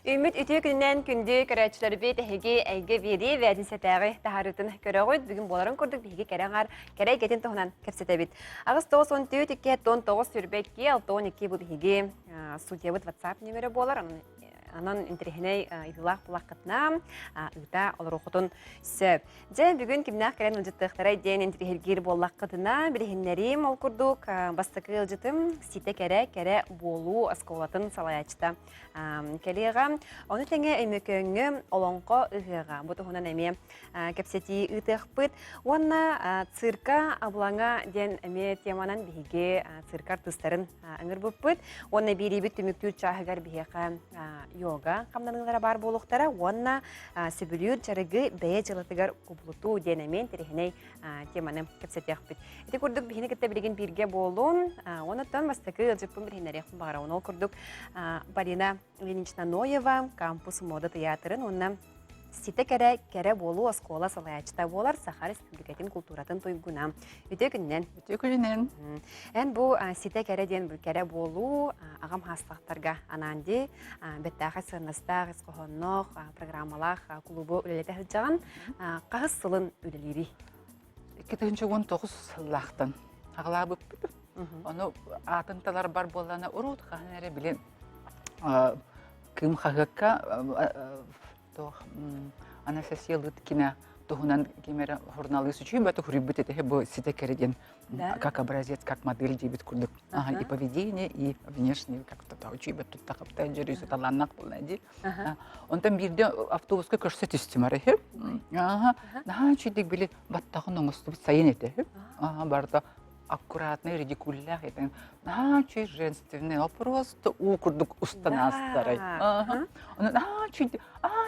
Ümit ütü gününden gündü körəçləri bir təhiqi əygə veri və dinsətəği təharütün görəğüd. Bugün boların kurduk bir kerəğar kerək getin tohunan kəpsətəbit. Ağız 9-14 2-9 sürbəkki 6-12 bu bihigi судьябыт WhatsApp нөмірі болар. Анан интерхиней идылах булаққытна ыта олорохотун сөп. Же бүгүн кимнах керен ылжыттыктара ден интерхилгир боллаққытына билихиннерим ол курдук бастыкы ылжытым сите кере болу асколатын салаячта келега. Оны теңе өймөкөңгө олонко ыгыга. Бу тухунан эме кепсети ытыхпыт. Уанна цирка аблаңа ден эме теманан биге циркар тыстарын ыңыр буппыт. Уанна бирибит түмүктүр чахыгар бихека йога камданыңлара бар болуқтара, онна сөбілер жарығы бәе жылатығар құбылыту денемен терехіней теманы кәпсәтек біт. Еті күрдік бейіні кітті білген бірге болуын, онытан бастықы жылпын біргенер еқпін бағара. Оны күрдік Барина Ленинична Ноева кампус мода театрын, онна сите кере болу аскола салаячта болар Сахар Республикатын культуратын тойгуна. Үте күннен. Ән бұл сите кере ден бұл кере болу ағам хастақтарға ананди беттағы сырнастақ, исқоғыннық, программалақ, клубы үлелеті жаған қағыз сылын үлелері. 2019 сыллақтын. Ағыла бұп. Оны атынталар бар боланы ұрут қағынары білен кім қағыққа анастасия Лыткина тухунан кемера журналы сучи бата хурибит это бо сите кереден как образец, как модель дебит курдук. И поведение, и внешне как-то та учиба тут так аптаджери это ланнак полнади. Он там бирде автобуска көрсөтү истимаре. Чидик били баттагын оңоступ сайынете. Барда аккуратный, редикулях, это чуть женственный, а просто укурдук устанастарай. Чуть,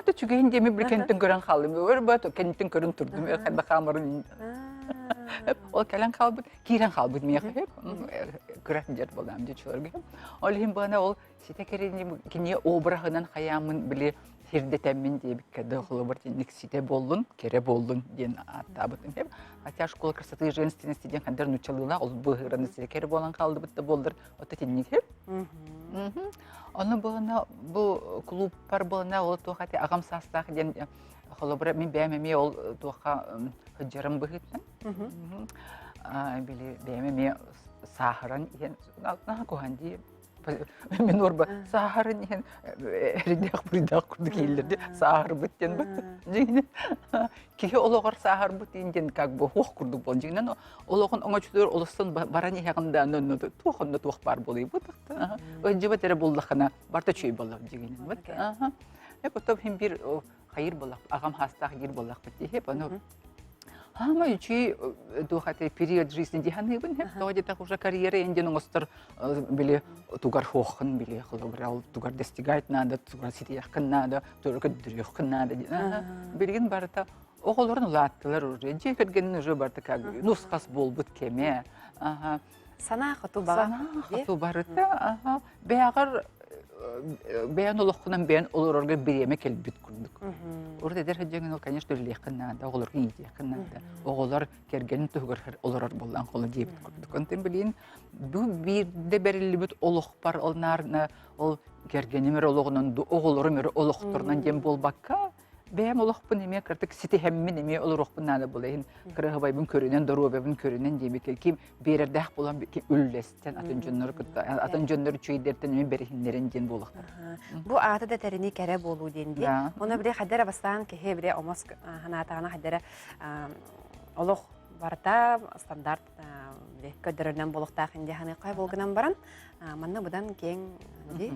то чугенде ми бликентен көрөн халым, өрбөт, кентен көрөн турдум, хада хамырын. Ол калан халбыт, кирен халбыт мия хеп, көрөтүндөр болам дечөлөргө. Ол хим бана ол сите керени кине обрагынан хаямын биле хирдетемин деп кадыгылы бар тенник сите болдун, кере болдун ден атабытын хеп. Хотя школа красоты и женственности ден кандыр нучалыла, ол быгыраны сите кере болан калды бытты болдыр, ота тенник хеп. Оны бана бу клуб бар бана ол тухати агам састах ден холобра мен бәмеме ол туха хыжырым быгыттан. Биле бәмеме сахаран ен на коханди мен орба сахарын ен ридах курдук келдерди сахар бүттен бут жигине кие ологор сахар бут инден как бы хох курдук бол жигинен ологон оңочулар олостон барани ягында нөннө тухонно тух бар болой бут өҗүбө тере булдахана барта чүй болов жигинен бут потом хим бир хайыр болак агам хастах гир болак бит хеп аны Ама ичи духате период жизни диханыбын хеп тоде так уже карьера энден оңостор биле тугар хохын биле хлобрал тугар достигать надо тугар ситияхкын надо только дрёхкын надо билген барта оголорун улаттылар уже же кергенин уже барта как нускас болбут кеме Сана хату барыта бягар бәян олоққынан бәян олорорга биреме келбит курдук. Орда дер хаҗагын ол конечно лехкына да оголор идехкына да. Оголор кергенин тугар олорор болган колы дип курдук. Онтен билин бу бирде берилибит олоқ бар олнарны ол кергенемер ологунан оголору мер олоқторнан дем болбакка бәям олоқпын эме кыртык сите хеммин эме олоқпын нада болайын. Кырыгыбайбын көрүнөн доробебин көрүнөн дебек ким берердах болан үллестен атын жөннөр чөйдертен эме берихиннерин ден болуктар. Бу аты да терини кере болуу денди. Оны бире хадара бастан кеhe бире омос ханатагына хадара олоқ барта стандарт көдөрөнөн болуктак инде ханы кай болгунан баран манна будан кең ди.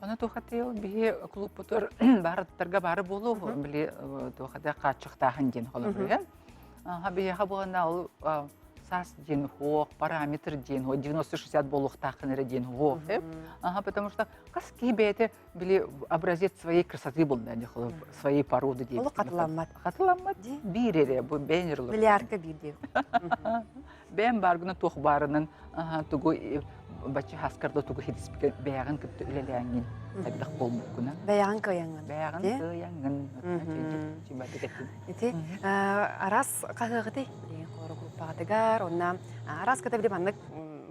Оны тухатыл бие клуб потор барыттарга бары болу биле тухада качыктагын ден холобуя. Бие хабына ол сас ден хо параметр ден хо 90-60 болуктакын ден хо. Потому что каски бете биле образец своей красоты был да холоб своей породы ден. Ол катламат бирере бу бенерло. Билярка биде. Бен баргына тух барынын тугу бачы хаскарда тугу хитспек бәягын күттү үлеләңин тагдак болмукуна бәягын кыяңын ити арас кагыгыты деген кору группагатыгар онна арас ката биле маннык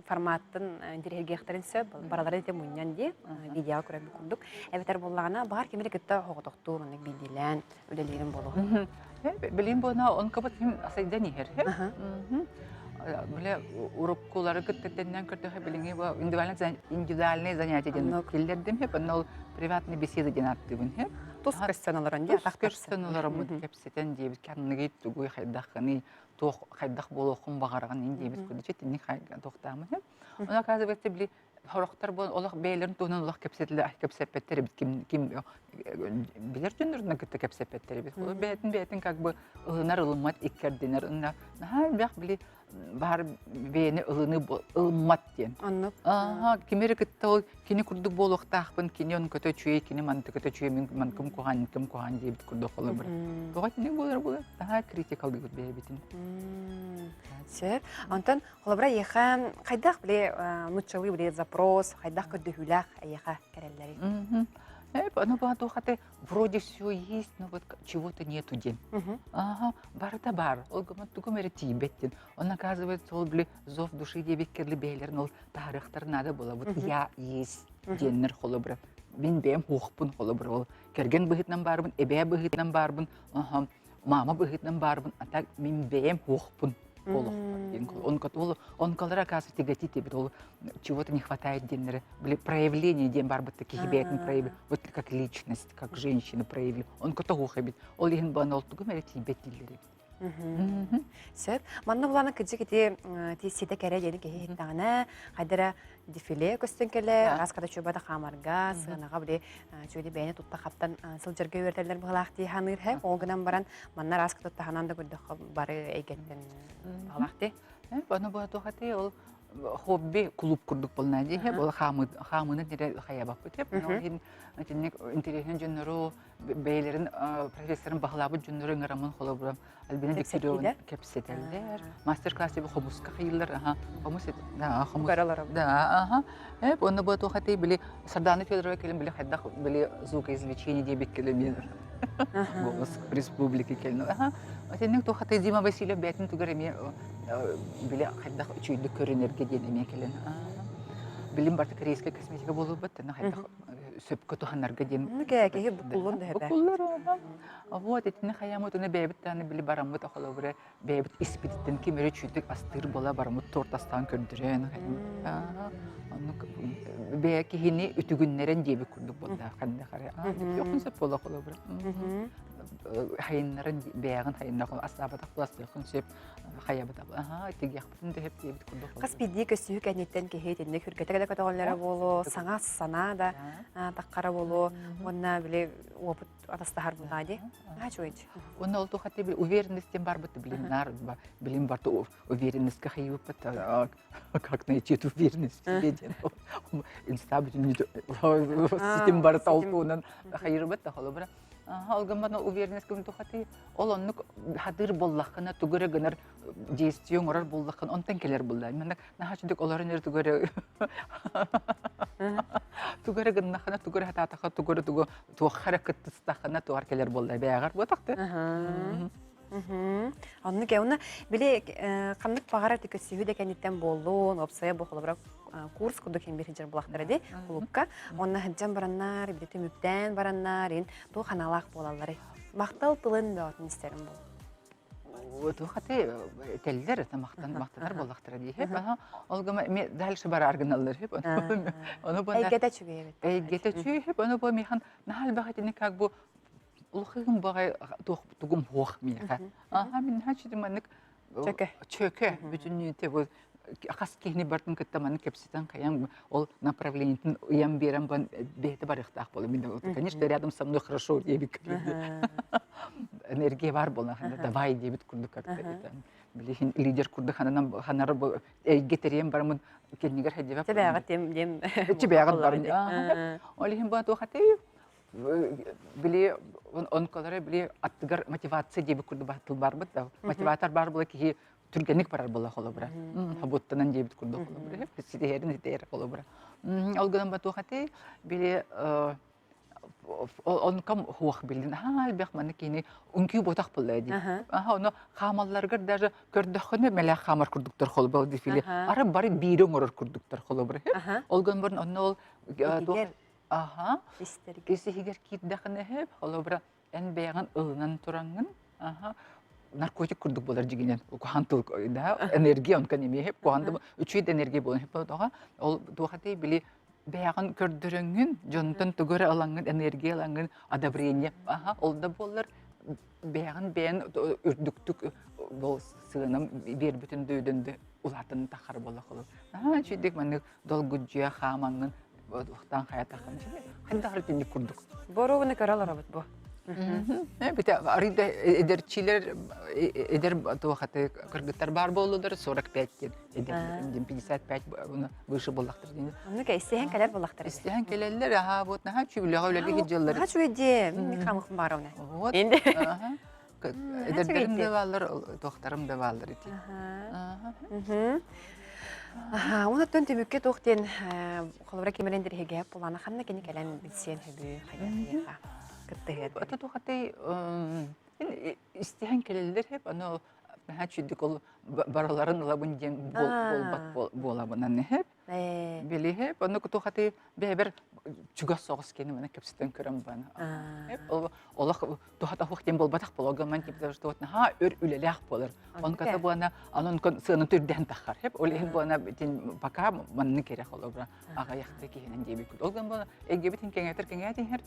форматтын дирегехтерин сөп баралары те муньян ди видео көрөп курдук. Эбетер боллагана бар кемер кытта хоготокту мына билдилен үлелерин болу. Билим бона он кабат асайдан ихер. Биле уроккулары кыттеттен көрдө билинги бу индивидуальный занятия ден киллердим хеп анал приватный беседа ден аттыбын хеп. Тус кыстаналарын ди Кыстаналарын кепсетен дебит канныгы тугуй хайдахны тох хайдах болохун багарган индебит күдүчө тинник хайга тохтамы хеп. Она оказывается били хорохтар бу олох бейлерин тунан олох кепсепеттер бит ким билер жүндүрүнө кытта кепсепеттер бит. Бетин как бы ылынар ылымат иккердинер ына бак били бар бени ылымат ден. Кимери кытта ол кини курдук болохтаахпын кини он көтө чүй кини манты көтө чүй мен ким куган дебит курдук болор бир. Тога тинник болор критикал бит бебитин. Сөп. Антон холобра еха кайдах биле нуччалы биле запрос, кайдах көдөһүләх еха керелләри. Ну, хаты вроде все есть, но вот чего-то нету день. Бар-то бар. Он говорит, тибеттин. Он оказывается, он зов души дебек керли бейлер, но тарихтар надо было. Вот я есть деннер холобра. Мен бем хухпун холобра. Керген быгытнан барбын, эбе быгытнан барбын, мама быгытнан барбын, а так мен бем хухпун. Он колора оказывается тяготит, чего-то не хватает деннера. Были проявления ден барбы таких бедных проявлений. Вот как личность, как женщина проявили. Он котогу хабит. Он лихен банал тугу мере тибетилери. Сөп. Манна буланы кыжы тесиде кере дени кехиттагына кайдара дефиле көстөн келе раскада чөбада хамарга сынага биле чөйде бәйне тутта каптан сылжырга бертелер булакти ханыр хэ олгынан баран манна раскада тутта хананда көрдө бары эйгеттен булакти. Бана бу тохати ол хобби клуб курдук болна ди хэ бол хамыны дире хаябап деп. Тинник интересен жөнөрү бейлерин профессорун баглабы жөнөрү ыңарамын холобурам албина диксирион кепсетелдер мастер-класс деп хомуска кыйлар хомус да хомус да онда бу тохати били Сардана Федорова келин били хаддах били звукоизвлечение дебек келин голос республики келин тинник тохати Дима Васильев бетин тугареме били хаддах чүйдү көрүнөргө денеме келин билим барты корейская косметика болуп баттана хаддах сөпкө туханарга дем. Кеге букулун да бе. Букуллар. Вот этне хаямут уны бебит таны били барамыт ахалабыра бебит испиттен кимере чүйдүк астыр бола барамыт тортастан көрдүрөн. Аны беки хини үтүгүннерен деби курдук болда кандай кара. Жокун сөп бола халабыра. Хайыннарын беягын хайыннагы асабата пластикын сөп хаябыта. Тиги яктын деп дебит курдук. Каспиди көсүк әнеттен кехетинде хүргетеге катаганлары болу, саңа сана да таккара болу, онна биле опыт атастахар булгади. Ачуйч. Онна олту хати бил уверенностен бар бит билимнар, билим бар то уверенность ка хайып бит. Как найти эту уверенность в себе? Инстабитин систем бар толкунан хайып бит халыбра. Алгамана уверенность кем тухати олонны хадыр боллахына тугыры гынар действие орар боллахын онтан келер булда. Мен нахачдык оларын ер тугыры тугыры гыннахына тугыры хататаха тугыры тугы харакаттыстахына тугар келер булда. Бягар бу такты. Анны кеуна биле кандык багара текесү де кенеттен болду, опсая бохолобра курс кудук хем биринчер булактар эди клубка. Онна хаджан бараннар, бите мүптен бараннар, ин ту ханалак болалар. Мактал тылын да атмистерим бол. Вот хаты теллер мактанар булактар эди. Олгама ме дальше бар аргыналлар хеп. Аны бу Эйгете чүгебет. Эйгете чү хеп, аны бу механ нахал багатыны как бу улхым багай тугум хох меха. Мен хачыдыманык чөкө бүтүнүтө бу хаскени бартын кыттаманы кепсетен каян ол направлениятын уям берем бан бете барыктак болу. Мен конечно рядом со мной хорошо дебит. Энергия бар болна, давай дебит курдук как-то. Билин лидер курдук ханар гетерем бармын кенигер хадева. Тебягат дем. Тебягат бар. Олихин ба то хаты били он колоре били аттыгар мотивация дебит курду батыл бар бит. Мотиватор бар була ки түргенlik барар була холобра. Хаботтанан дебит курду холобра. Сидерин дер холобра. Алган ба то хаты били он кам хуах билдин албек маны кини унки ботак буллайди оны хамалларга даже көрдөхөнө меле хамар курдуктар холбо дифили ары бары бирен орор курдуктар холбо олгон борн онно ол Исигер киддахны хеп холбо эн беган ылынан турангын наркотик курдук болар жигинен хантыл да энергия он канеме хеп куанды үчүйд энергия болон хеп дога ол дугаты били бяган көрдөрөңүн жонтон тугөрө алаңын энергия алаңын одобрение ол да болар бяган бен үрдүктүк бол сыгынам бер бүтүн дөйдүндү улатын тахар бола кылып чүйдик мен долгуджия хамаңын ухтан хаятахын кандай халтын курдук Боровны каралар бит бу. Бите арида эдерчилер эдер туахаты кыргыттар бар болдудар 45 эдер 55 выше болдактыр дейм. Аны кайсен калар болдактыр. Истеген келелер вот на чүлөгө өлөге жыллар. Чүде мен камык барауна. Вот. Энди эдердерим да балдар, доктарым да балдар ити. Оны төн төмөккө токтен холбора кемелендер хеге буланы хамна кени келен билсен хөбү хайятыга. Это тухаты истеген келелер хеп аны хачыдык ол бараларын лабын ден бол болабынан хеп били хеп аны тухаты бебер чугас согус кени мене кепсетен көрөм бана хеп олах тухата хуктен болбатак болгаман тип что ха өр үлелек болор он ката буана анын сыны түрден тахар хеп олен буана битин пока манны керек олобра ага якты кенен дебик олган буана эгебитин кеңетер хер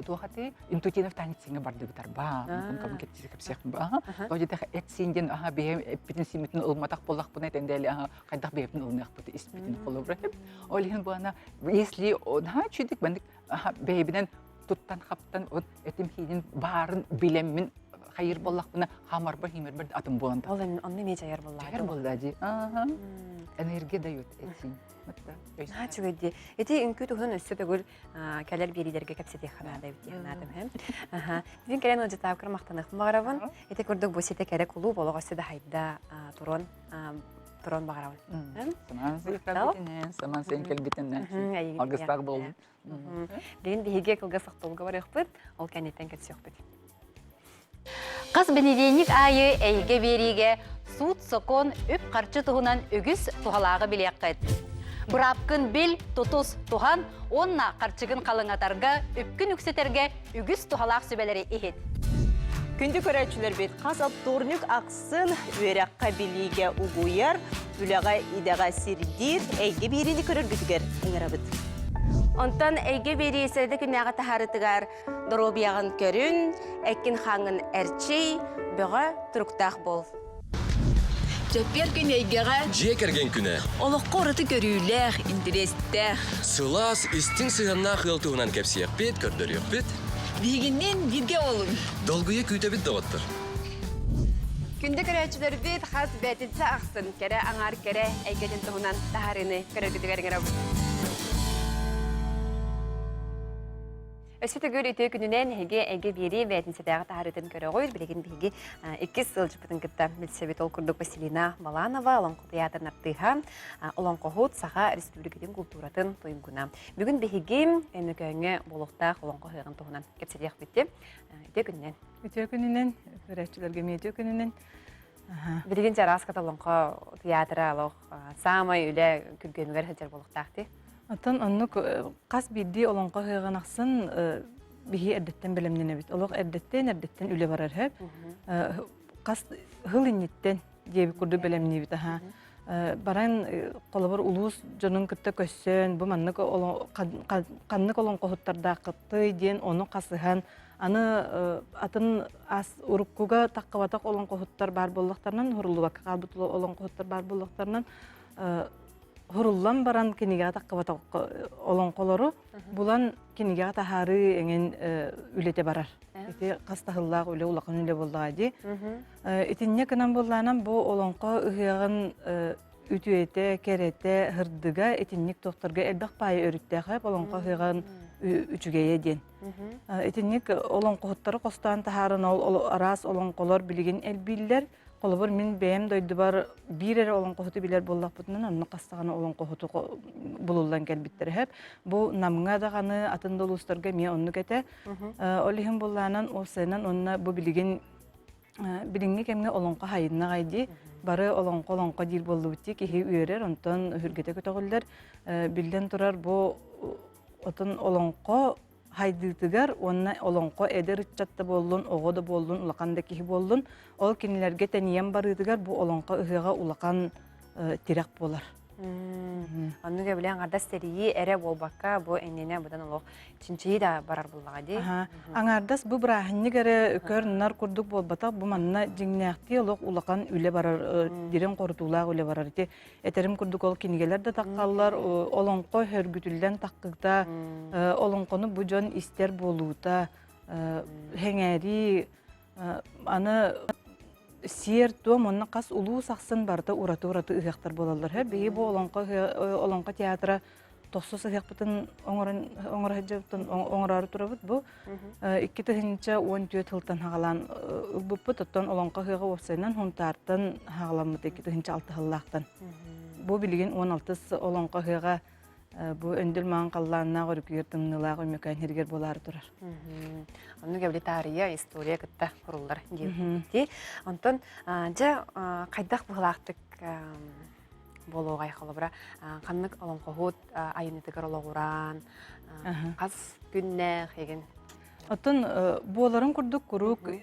тухаты интуитивный танцинге барды битар ба кам кетти кепсек ба ожите этсинден ага битин симитин улматак болак буна тендели ага кайдак бептин улнак бути испитин олобра хеп олен буана если он чудик бандик бебинен туттан хаптан вот этим хидин барын билеммин хайыр боллак буна хамар ба химер бир атым боланда Ол онны ме жаяр боллар. жаяр болдади энергия дает этим Чүгөдди. Эти үнкү тухун өссө бөгүл калер берилерге кепсете ханада бит янадым хем. Бин келен о жата кырмактанык багарабын. Эти көрдүк бу сете керек улуу болгосу да хайда турон багарабын. Саман сен келбитинен. Агыстак болду. Бин биге кылгасак толго бар экпит. Ол кенеттен кетсек бит. Қыз бенедейник айы әйге бериге суут сокон үп қарчы туғынан үгіз туғалағы білек қайд. Бұрапкын бел тутус туған, онна қарчығын қалыңатарға үпкін үксетерге үгіз туғалақ сөбелері ехет. Күнді көрәтшілер бет қаз аптурнік ақсын өрәққа біліге ұғуяр, үліға идаға сирдир, әйге берені көрір бүтігер еңірабыд. Онтан әйге бері есерді күнәға тахарытығар дұробияғын көрін, әкін қаңын әрчей, бұға тұрықтақ бол. Жаппер күн әйгеға жекерген күні. олыққа ұрыты көрілер, интерестер. Сылас істің сығанна қылтуынан кәпсияқ бет, көрдіріқ бет. Бігіннен бірге олын. Долгуя күйті бет доғыттыр. Күнді көрәтшілер бит хас бәтінсі ақсын кәрі аңар кәрі әйгетін тұғынан тахарыны көрергітігер Өсөтө гөр үтө күнүнен хеге эге бери бәтинсетәгә тахарытын көрө гойр билеген биги 2 сылжы бүтүн кытта милсебет ол курдук Василина Маланова Олонко театрын аттыга Олонко хут саха республикадын культуратын тоюмкуна. Бүгүн биги энекеңе болуктак Олонко хыгын тугунан кепседек битти. Үтө күнүнен көрөчүлөргө метө күнүнен билеген жарас каталонко театры алох самай үле күргөнгөр хәҗәр болуктакты. Атын онны қас бидди олонқа хыйганақсын биһи эрдеттен белемнене бит. Олоқ эрдеттен үле барар хэп. Қас хыл инниттен диеби курду белемне бит аха. Баран қолабар улус жонун кытта көссөн, бу маннык каннык олонқа хуттарда кытты ден оны қасыхан аны атын ас уруккуга таккабатак олонқа хуттар бар боллактарынан хурулубак калбут олонқа хуттар бар боллактарынан Хуруллан баран кенеге таққабата олонқолору, булан кенеге тахары энген үлете барар. Эти қастахыллақ үле улақын үле болдағади. Этинне кынан болланан бу олонқо ыхыягын үтүете, керете, хырдыга этинник тоқтырға элбақ пайы өріттеғі олонқо ыхыягын үчүгейе ден. Этинник олонқо хуттары қостан тахарын арас олонқолор билеген элбиллер Қолыбыр мен бәйім дойды бар бір әрі олон қоғыты білер боллақ бұтынан, оны қастағаны олон қоғыты бұлылан кәлбіттері әп. Бұл намыңа дағаны атын долустарға мен оны кәті. Олығын боллағынан, осайынан онына бұл білген біліңге кәмге олонқа хайынна қайды. Бары олонқа дейір болу өтті, кеге үйерер, онтан хүргеті көтіғылдар. Білден тұрар бұл отын олонқа хайдыгар, онна олонқа эдер чатта болдун, оғода болдун, улақанда кихи болдун. Ол кенелерге тәниен барыдыгар, бұл олонқа ұғыға улақан тирек болар. Онныға білен ардас тәрейі әрі болбаққа бұл әннене бұдан олық чинчейі да барар болаға дей. Аңардас бұл бірахынны кәрі көріннар күрдік болбатақ, бұл манна жеңнәқті олық улақан үлі барар, дерен қорытулақ үлі барар. Әтерім күрдік ол кенегелер де таққалар, олонқо хөргүтілден таққықта, олонқоны бұл жон істер болуыта, хәңәри, аны сер том онна қас улуу сақсын барды ураты ыхақтар болалар. Бейі бұл олонқа театра тоқсус ыхақпытын оңырары тұрабыд бұл. 2-10 жылтан хағалан ұлбыппыт, оттан олонқа ыға опсайынан хунтартын хағаламыд 2-6 хыллақтан. Бұл білген 16 олонқа ыға бұл өнділ маған қалланына ғыркүйердің нылағы өмекайын хергер болары тұрар. Оны кәбілі тария, история күтті құрылдар дейбді. Онтан, жа қайдақ бұғылақтық болуға айқалы бұра, қаннық олың қоғыт айынетігір олығыран, қаз күннәқ еген. Оттан, бұларын күрдік күрік,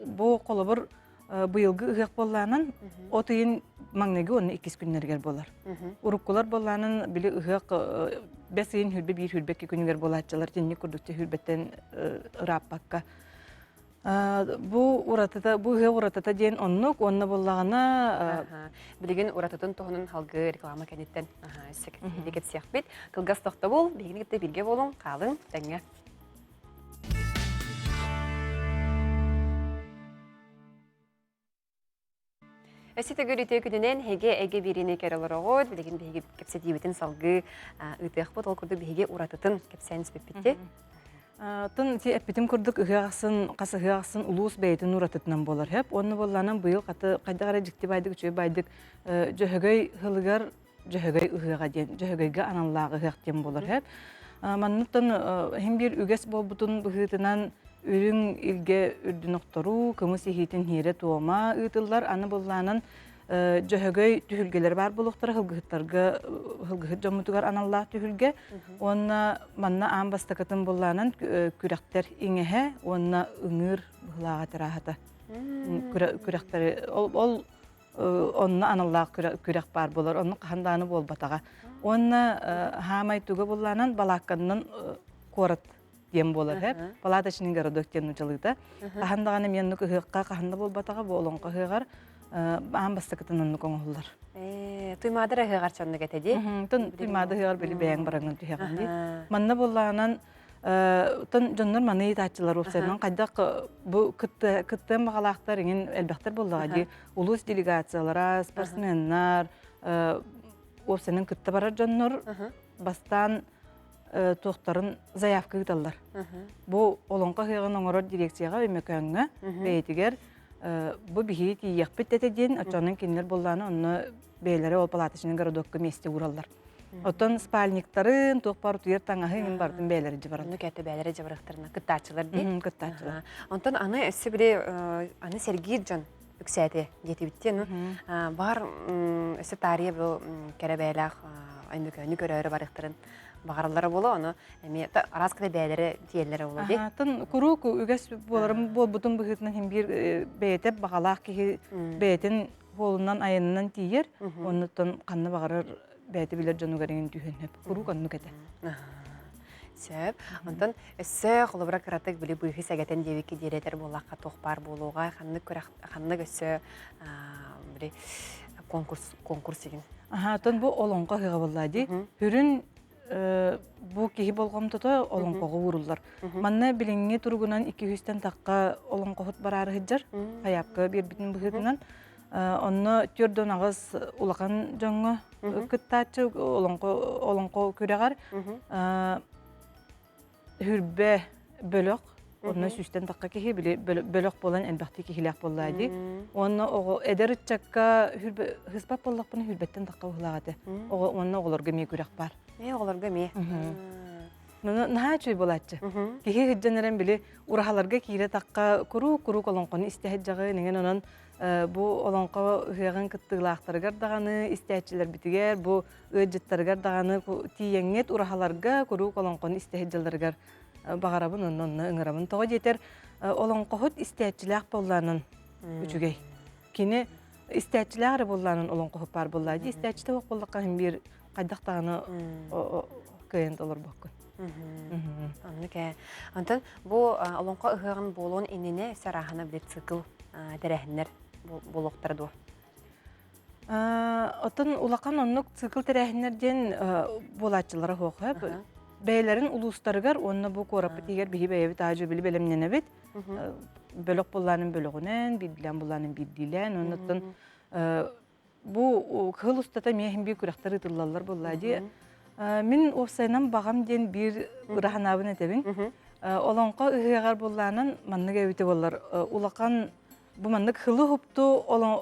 бұл қолы бір бұйылғы ұғық болғанын, отыйын маңнеге оны 2 күннергер болар. Уруккулар болғанын білі ұғық 5 үйін хүрбе, 1 хүрбекке күнігер болатчалар, тенне күрдікте хүрбеттен ұрап баққа. Бұл ұғы ұратыта дейін оннық, онны болғаны... Білген ұратытын тұғының халғы реклама кәнеттен секет сияқ бет. Қылғас тоқты бол, бейгінікті білге болың, қалың, тәңе. Өсеті көріте күнінен әге әге беріне кәрілер оғыд, білеген бейге кәпсет ебетін салғы ұйтық бұд, ол күрді бейге ұратытын кәпсәйін сөппетте. Тын әппетім күрдік қасы ұғақсын ұлуыс бәйтін ұратытынан болар. Оны болғанын бұйыл қайдағара жікті байдық, үші байдық жөһөгөй ғылығар жөһөгөй ұғыға ден, жөһөгөйге аналлағы ұғақ ден болар. Маннықтын хем бір үгес болбутын бұғытынан үрің илге үрдін оқтару, кымыс ехейтін хере туома ұйтылар, аны болғанын жөһөгөй түхілгелер бар болуқтар, хылғыт жомутугар аналлах түхілге. Онна манна аң бастакатын болғанын күрәқтер иңеhe, онна ұңыр бұғылаға тәрахата. Күрәқтері, ол онна аналлах күрәқ бар болар, онна қанданы бол батаға. Онна хамайтуға болғанын балаққанның қорат дем болар. Палаташының городоктен ұчалыда. Қахандағаны меннің ұғыққа қаханда бол батаға, бұл олонға ұғығар аң бастакатын онны коңғылар. Туймадыр ұғығар чонны кәтеді? Туймады ұғығар білі бәйін бараңын түйеғанды. Манна болғанын жоннор маны итачылар опсайынан қайдақ бұл күтті мағалақтар еңін әлбәқтер болдыға. Улус делегациялара, спортсменнар, опсайынан күтті барар жоннор бастан тоқтарын заявка ұталар. Бұл олонға қиған оңырыр дирекцияға өмекөңі бәйтігер бұл бейет еқпет әтеден отчанын кенілер болғаны оны бәйлері ол палатышының городокқа месте ұралар. Оттан спальниктарын тоқпар тұйыр таңағы мен бардың бәйлері жібарады. Оны кәті бәйлері жібарықтарына күттачылар дей? Күттачылар. Онтан аны өсі біле, аны Сергей Джон үксәді деті біттен. Бар өсі тария бұл кәрі бәйләқ өмекөңі көрері барықтарын бағаралары болу, оны араскада бәйлері тиелері болу дей? Тын күрік үгәс боларым бол бұтын бұғытынан хем бір бәйтеп бағалақ кеге бәйтін болынан айынынан тиер, онытын қанны бағарыр бәйті білер жону көреген түйініп. Күрік онны кәті. Сөп. Онтан өссі қолыбыра қыратық білі бұйғы сәгәтен девекі деретер болаққа тоқпар болуға, қанны өссі конкурс еген. Тын бұл олонға қиға болады. Хүрін бұл кейі болғам тұты олонқоғы ұрылар. Манна біліңе тұрғынан 200-тен таққа олонқоғыт барары хыджар, аяпқа бір бітін бұғытынан. Онны түрден ағыз ұлақан жоңы күттачы олонқо көрегар. Хүрбе бөліқ Онна сүстен таққа кихи бөлөк болан әлбәхти кихилек боллады. Онна оғы эдер чакка хызбап боллақпыны хүрбеттен таққа ұғылағады. Онна оғыларға мей күрек бар. Оғыларға мей? Наха чөй болатчы. Кихи хыджанырын білі урахаларға кире таққа күру колонқоны истәхет жағы неген онын bu olanqa hüyəğin qıttıqlaqtırgar dağını, istəyətçilər bitigər, bu öcüttərgar dağını tiyenget urahalarga kuru olanqanı istəyətçilərgar bağarabın onunla ıngırabın. Toğa yeter olanqa hüt istəyətçiləq bollanın üçügey. Kini istəyətçiləq bollanın olanqa hüt bar bollaydı. İstəyətçidə oq bollaqqa hem bir qaydaq dağını köyənd olur bakın. Anlık. Antan bu olanqa hüyəğin bolun inine sarahına bir sıkıl dərəhinlər buluqtırdı. Otun ulaqan onluk sıkıl dərəhinlərdən bolatçılara hoqab. Bəylərin ulustarıgar onunla bu korapı diğer bihi bəyəbi təcrübeli beləmnənə bit. Bölük bollanın bölüğünən, bildilen bollanın bildilen. Ondan bu kıl ustata meyhem bir kuraqtar ıtırlarlar bollaydı. Min o sayınan bağam den bir ırahanabın etebin. Olanqa ıhıgar bollanın manlı geviti bollar. Ulaqan bu manlık hılı huptu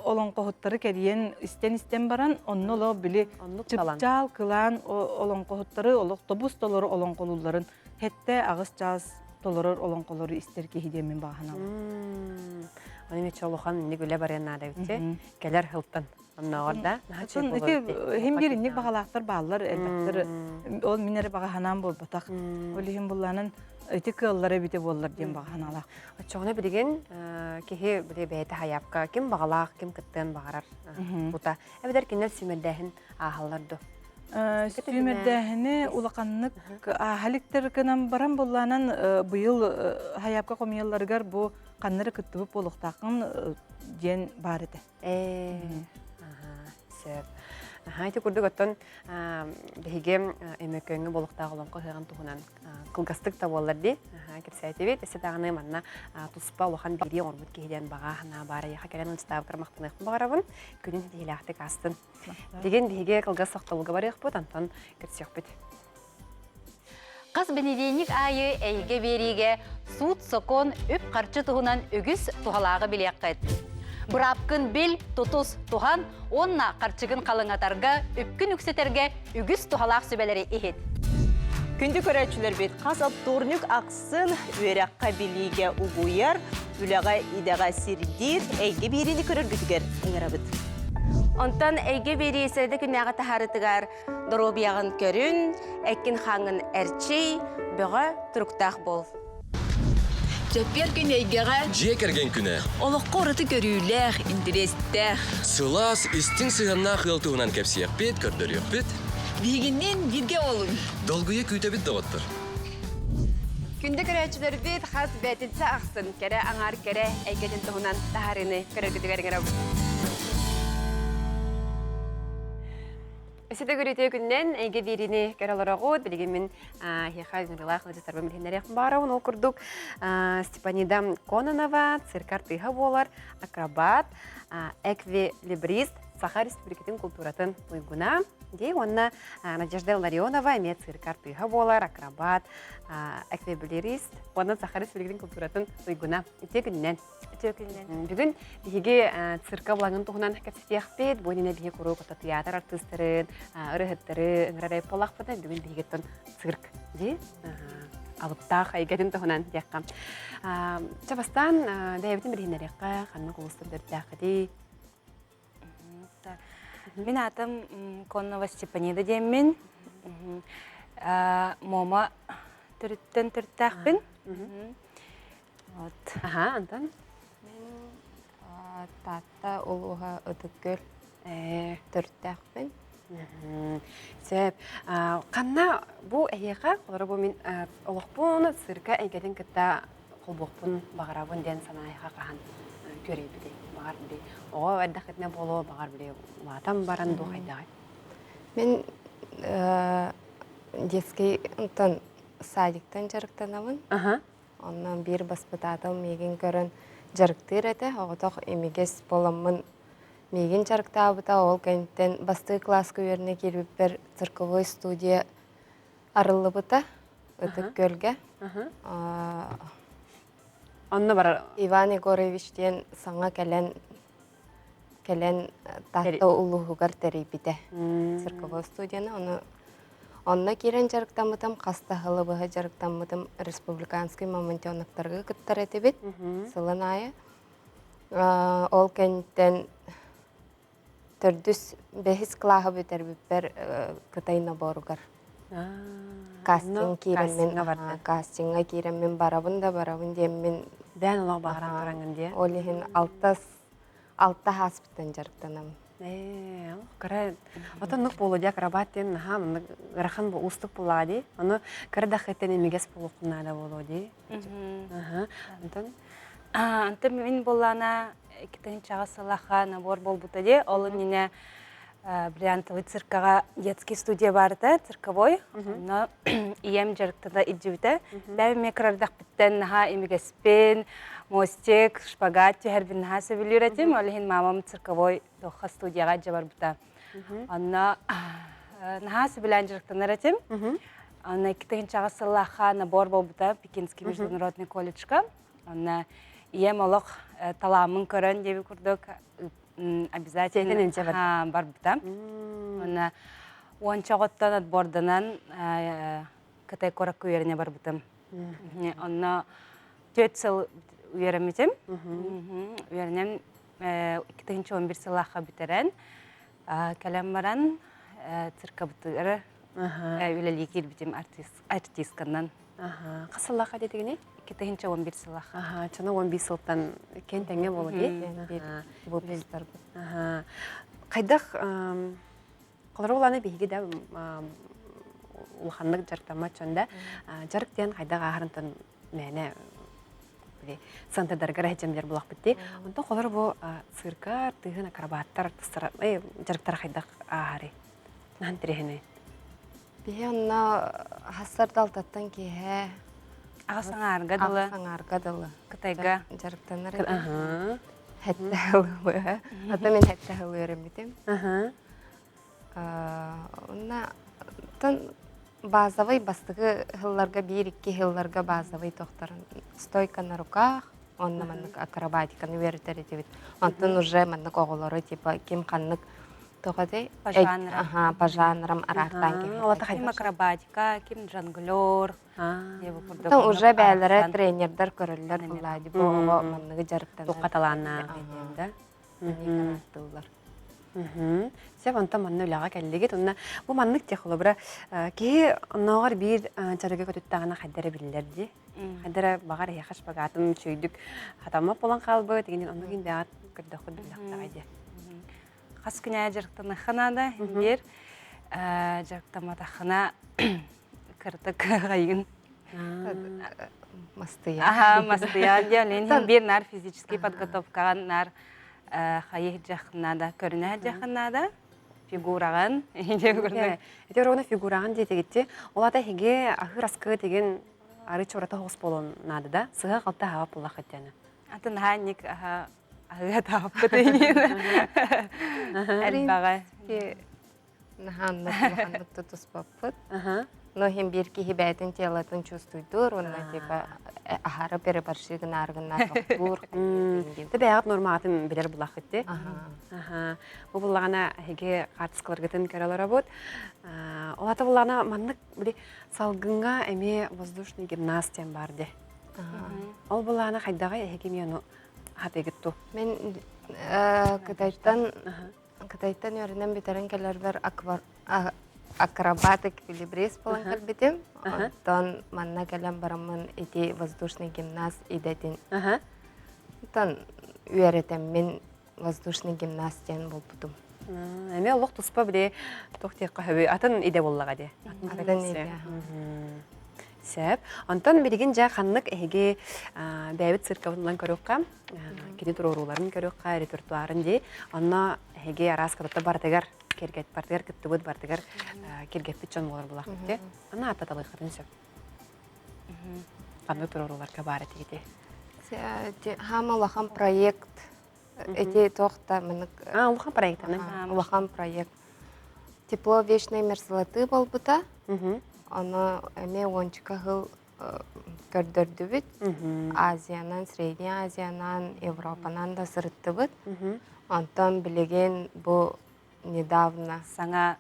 olanqa hutları keriyen isten baran onunla ola bili çıpçal kılan olanqa hutları otobüs doları olanqalıların hette ağız caz doları olanqaları ister ki hidemin bağına. Onun için olanqan ne güle barayanlar da bitti. Gelir hılttan. Orada. Hem birinlik bağalaqlar bağlar elbettir. O minere bağahanan bol batak. Olihim bullanın etik yollara bite bollar diyen bağanalar. Çoğuna bilgin ki bile beyte hayapka kim bağalaq kim kıttığın bağarar. Buta. Ebeder kinler sümerdəhin ahallardı. Sümerdəhini ulaqanlık haliktir kınan baran bollanan bu yıl hayapka komiyallargar bu qanları kıttıbıp boluqtaqın diyen var edi. Haydi kurduk otun bihige emekönge boluqtağı olanqa hıgan tuğunan kılgastık da bollardı. Kirsayeti bit, esi dağını manna tuspa oğan biri ormut kehiden bağa hana bara yaxa kelen ılçıtağı kırmaqtın eqin bağarabın. Günün hilaqtık astın. Degen bihige kılgas saqtalıga barıq bu, tantan kirsiyaq bit. Qaz benedenik ayı eyge beriге suut sokon öp qarçı tuğunan ögüs tuğalağı biliyaqet. Bırapkın bil tutuz tuğan, onna qarçıgın qalıngatarga, öpkün ükseterge ügüs tuğalaq sübeleri ehit. Күнді көрәтшілер бет қасап торнюк ақсын өрәққа біліге ұғуяр, үліға идаға сирдир, әйге берені көрір күтігер еңірабыд. Онтан әйге бері есерді күнәға тахарытыгар доробияғын көрін, әккін қаңын әрчей, бұға тұрықтақ бол. Жапер күн әйгеға Жекерген күні. олыққа ораты көрүләр, интерестәр. Сылас истин сыганна хылтуынан кепсияқ бет, көрдөріяқ бет. Бигиннен бирге олың. Долгуя күйтә бит дағыттыр. Күнді көрәтшілер бит қаз бәтінсі ақсын, кәрі аңар кәрі әйгеден тұғынан тахарыны көрергітігер Эсете көрете күннен әйге беріне кәраларағуд, білеген мен хеха ғынғылақ ғылжастарбы мілхенлері барауын ол күрдік. Степанида Кононова, циркар тыға болар, акробат, эквилибрист, Саха Республикатын культуратын ұйгуна. Дей, онна Надежда Ларионова, еме циркар тыға болар, акробат, эквилибрист, онна Саха Республикатын культуратын ұйгуна. Ете күннен. Бүгін бейге цирка бұлаңын тұғынан кәпсетияқ бет, бойнена бейге көру көті театр артыстырын, ұрығыттыры, ұңырарай полақ бұдан бүгін бейгеттен цирк. Де, алыптақ айгетін тұғынан деққа. Чабастан бәйбітін бірхенерекқа, қанның құлыстын дөрттәқі дей. Мен атым Коннова Степанида деймін. Мома түрттен түрттәқпін. Аха, Антон? Татта олуға өтіккөл түрттәқпін. Сәп, қанна бұл әйеға, олары бұл мен олықпын сырға әйгетін кітта қолбоқпын бағарабын ден санайға қаған көрей білей, бағар білей. Оға әдді қытына болу бағар білей, латам баран бұл қайдағай. Мен детский садиктен жарықтанамын. Оннан бір баспытатым меген көрін жарықтыр әті, оғытық емегес боламын меген жарықтабыта ол кәнттен басты класс көверіне келіп бір цирковой студия арылы бұта, өтік көлге. Онно бар. Иван Егоровичтен саңа келен татты улуғығар тәрейбіде цирковой студияны. Онна кирен жарықтамытым, қастағылы бұғы жарықтамытым республиканский мамонтионықтарға күттар әтебет, сылын айы. Ол кәнттен түрдіс бәхіс қылағы бөтер бүппер күтайна боруғар. Кастинга киреммен барабын деммен Дән олақ бағыран қараңын де. олихин алта хаспыттан жарықтанам. Кара, ото нук болу дия карабаттен, рахан бу устук булади. Оно кара хеттен эмигес болуқнада болу ди. Антон мен болана китен чагасылаха набор болбута де. Ол нене бриллиантовый циркага детский студия барда, цирковой. Но ием жарықтада иджибите. Бәбі мекрардақ біттен наха эмигеспен, мостик, шпагат, тюхербин наха сөбілюретім. Олихин мамам цирковой тоққа студияға жабар бұта. Онна наха сөбілән жарықтанар етім. Онна китен чагасылаха набор болбута, Пекинский международный колледжға. Онна ием олық таламын көрін дебі күрдік. Обязательно бар бұта. Онна уанчағыттан отборданан кытай корак үйеріне бар бұтым. Онна 4 сыл үйереметім. Үйерінен 2-11 сылаққа бітерен. Кәлем баран цирка бұтығыры үйлелі келбітім артистканнан. Қасылаққа дедігіне? 2-11 сылаққа. Чана 15 сылттан кен тәңе болу де? Бұл біздер бұл. Қайдақ қолары оланы бейге де улханлык жарықтама чонда жарықтен қайдақ ағырынтын мәне сантадаргар әжемдер бұлақ бітті. Онда қолары бұл циркар, тығын, акробаттар, жарықтар қайдақ ағары. Нан тірехіне? Бе онна хасарды алтаттан кейе Ағасаңарға дылы. Қытайға. жарықтанар еді. Хәтті ғылы. Ата мен хәтті ғылы өреметем. Онна базовый бастығы ғылларға бір-екі ғылларға базовый тоқтарын. Стойка на руках, онна маннық акробатиканы верітер етебет. Онтын уже маннық оғылары, типа кем қаннық тоғады. По жанрам арақтан кем. Кем акробатика, кем жонглер. Тон уже бәлері тренердар көрілер бұлайды. Бұл маннығы жарықтанар. Тоқаталана. Сеп онта манны үліға кәлігет. Бұл маннық тек олы кейі оңағар бір жарығы көтіттіғана қайдары білілерді. Қайдары бағар еқаш бағатын шөйдік қатамап болан қалбы. Дегенен оны кейін бәғат көрді құд біліқтағайды. Қас күні жарықтаны қанада, ендер жарықтамата қана кірдік ғайын. Мастыя. Мастыя. Ленин бір нар физический подготовкаған нар қайық жақынада, көріне жақынада, фигураған. Әтер оны фигураған дейті олада хеге ахыр аскы деген ары чората хоғыс болуынады да, сыға қалта хавап болақ әттені. Атын ханник ахыға тағып көтейін. Әлбаға. Наханлык тұтыс баппыт. Но хем бір кейі бәйтін телатын чувствуйдур, онна типа ахары перебаршигін арғынна тоқтур. Ты бәғат норматын білер бұлақ етті. Бұл бұлағана әге қартысқыларғытын көрелері бұд. Олаты бұлағана маннық салғынға әме воздушный гимнастиян барды. Ол бұлағана қайдағы әге мені хат егітту. Мен Кытайттан өрінен бітерін келер бір акробатик билибрис болан кәлбетім. Оттан манна кәлем барамын еті воздушный гимнаст идетін. Оттан үйеретем мен воздушный гимнастиян бол бұдым. Әме олық тұспа біле тоқтеққа хөбі атын иде боллаға де. Атын иде. Сәп. Антон береген жа қанлық әге бәйбіт циркавынлан көріққа, кені тұроруларын көріққа, репертуарын де. Анна әге араскадатта бардығар, кергет бардығар, күтті бұд бардығар, кергет бүтчен болар бұлақ бітте. Анна ата талыққатын сөп. Қанлық тұроруларға бар әтеге де. Хам олақан проект. Әте тоқта мінік. Олақан проектаны? Олақан проект. Тепло вечной мерзлоты бол бұта. Оны әме ончыка ғыл көрдөрдүбүт. Азиянан, Средний Азиянан, Европанан да сырыттыбыт. Онтон билеген бу недавно. Саңа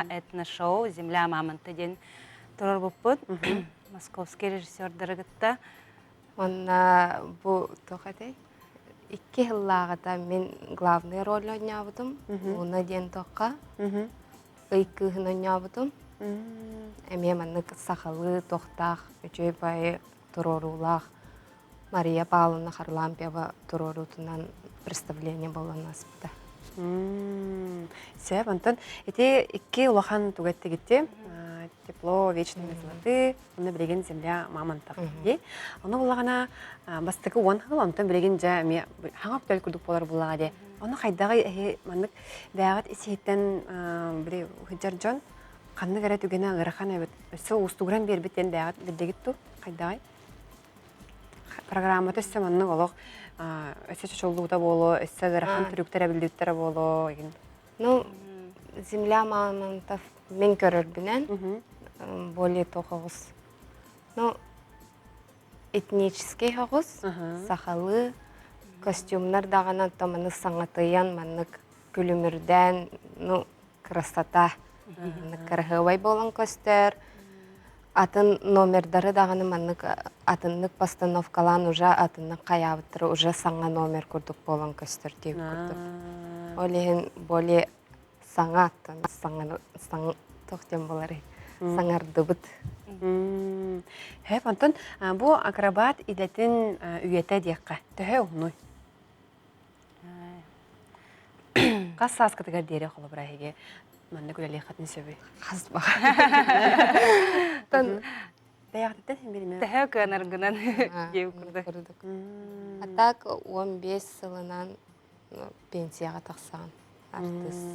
этно-шоу «Земля мамонта» ден турар буппут. Московский режиссердары гытта. Онна бу тохатай. 2 жыллагата мен главный роль ойнабытым. Уна ден тоққа. Ыйкыһын ойнабытым. Эме маннык сахалы тоқтақ, үчөй байы турорулах. Мария Павловна Харлампиева турорутунан представление болан аспыта. Сәп, антон, эти 2 улахан тугатты гитте. Тепло, вечные золоты, оны білеген земля мамонтақ. Оны бұлағана бастықы 10 жыл, антон білеген жа хаңап төл күрдік болар бұлаға де. Оны қайдағы маннык бәғат есейттен бірі хүджар жон, қанны кәрі түгені ғырақан әбіт. Өсі ұстуғыран бербеттен бәғат білдегітту қайдағай. Программа төсі манны олық өсі чочолдуғда болу, өсі ғырақан түріктері білдіктері болу. Ну, земля мамонтов мен көрірбінен, более тоқығыз. Ну, этнический хоғыз, сақалы, костюмнар дағана томаны саңатыян, маннык күлімірден, ну, красота. Кырғывай болан көстер. Атын номердары дағаны маннык атыннык постановкалан уже атыннык қаябыттыры, уже саңа номер күрдік болан көстер дейіп күрдік. Олеген более саңа атын, саңа тоқтен болары, саңарды бұд. Хэп, Антон, бұл акробат идетін үйеті дейққа. Түхе ұғыной? Қас саскатығар дейрі қолы бұра хеге? Манны күләлі қатын сөбі. Қас баға. Бәяқтыттен сен береме? Тәхе көнаргынан дейіп күрдік. Атак 15 сылынан пенсияға тақсаған артист.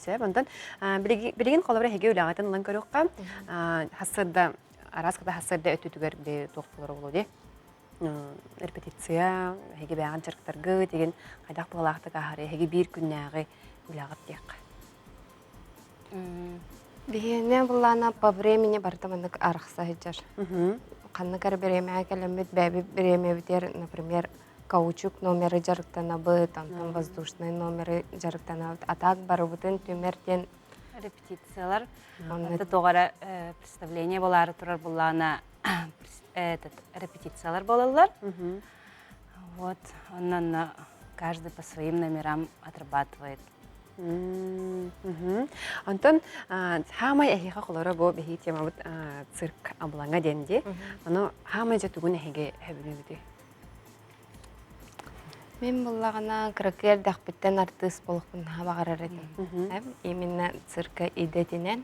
Сәп, Антон, білеген қолы бұра хеге үлағатын ұлан көріққа хасырда, араскада хасырда өтітігер де тоқ болар олу де. Репетиция, хеге бәған жарықтарғы деген қайдақ бұғалақты қағары, хеге бір күннәғі үлағыт дейқ. Бігене бұлана по времени бартамандық арықса хеджар. Қанны кәрі біреме әкелемет, бәбі біреме бітер, например, каучук номері жарықтана бұд, антон воздушный номері жарықтана бұд. Атак бары бұтын түмерден репетициялар. Онды тоғара представление болары тұрар бұлана репетициялар болалар. Вот, оннан каждый по своим номерам отрабатывает. Антон, хамай әхиға қолары бұл бәхей тема бұд цирк абылаңа денде. Оны хамай жа түгін әхеге әбілі бүді? Мен бұлағына кракер дақпеттен артист болықпын бағарар едім. Именно цирка идетінен.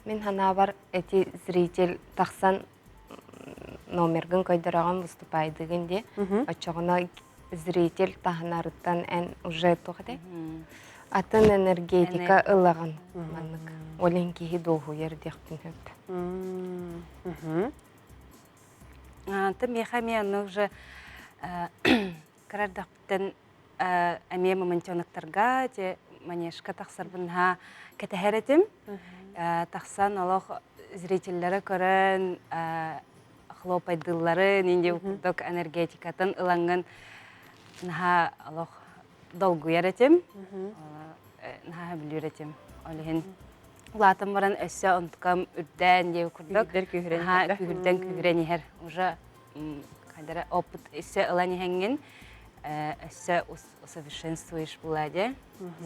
Мен хана бар әти зритель тақсан номерген көйдіраған выступайдығынде. Очоғына зритель тахынарыттан ән уже тоқыды. Атын энергетика ылаған маннык. Олен кейі доғу ердеқпін өпті. Тым ехаме анық же қарардақпытын әме мамантионықтарға де манешқа тақсарбынға кәтәхәретім. Тақсан олық зрителері көрін хлопайдылары ненде ұқырдық энергетикатын ылаңын наха олық долгу яретім, наха білу еретім. Олығын ұлатым баран өсі ұнтықам үрден де ұқырдық. Күгірден күгірен ехер. Уже қайдары опыт өсі ылан ехенген өсі усовершенствуешь болады.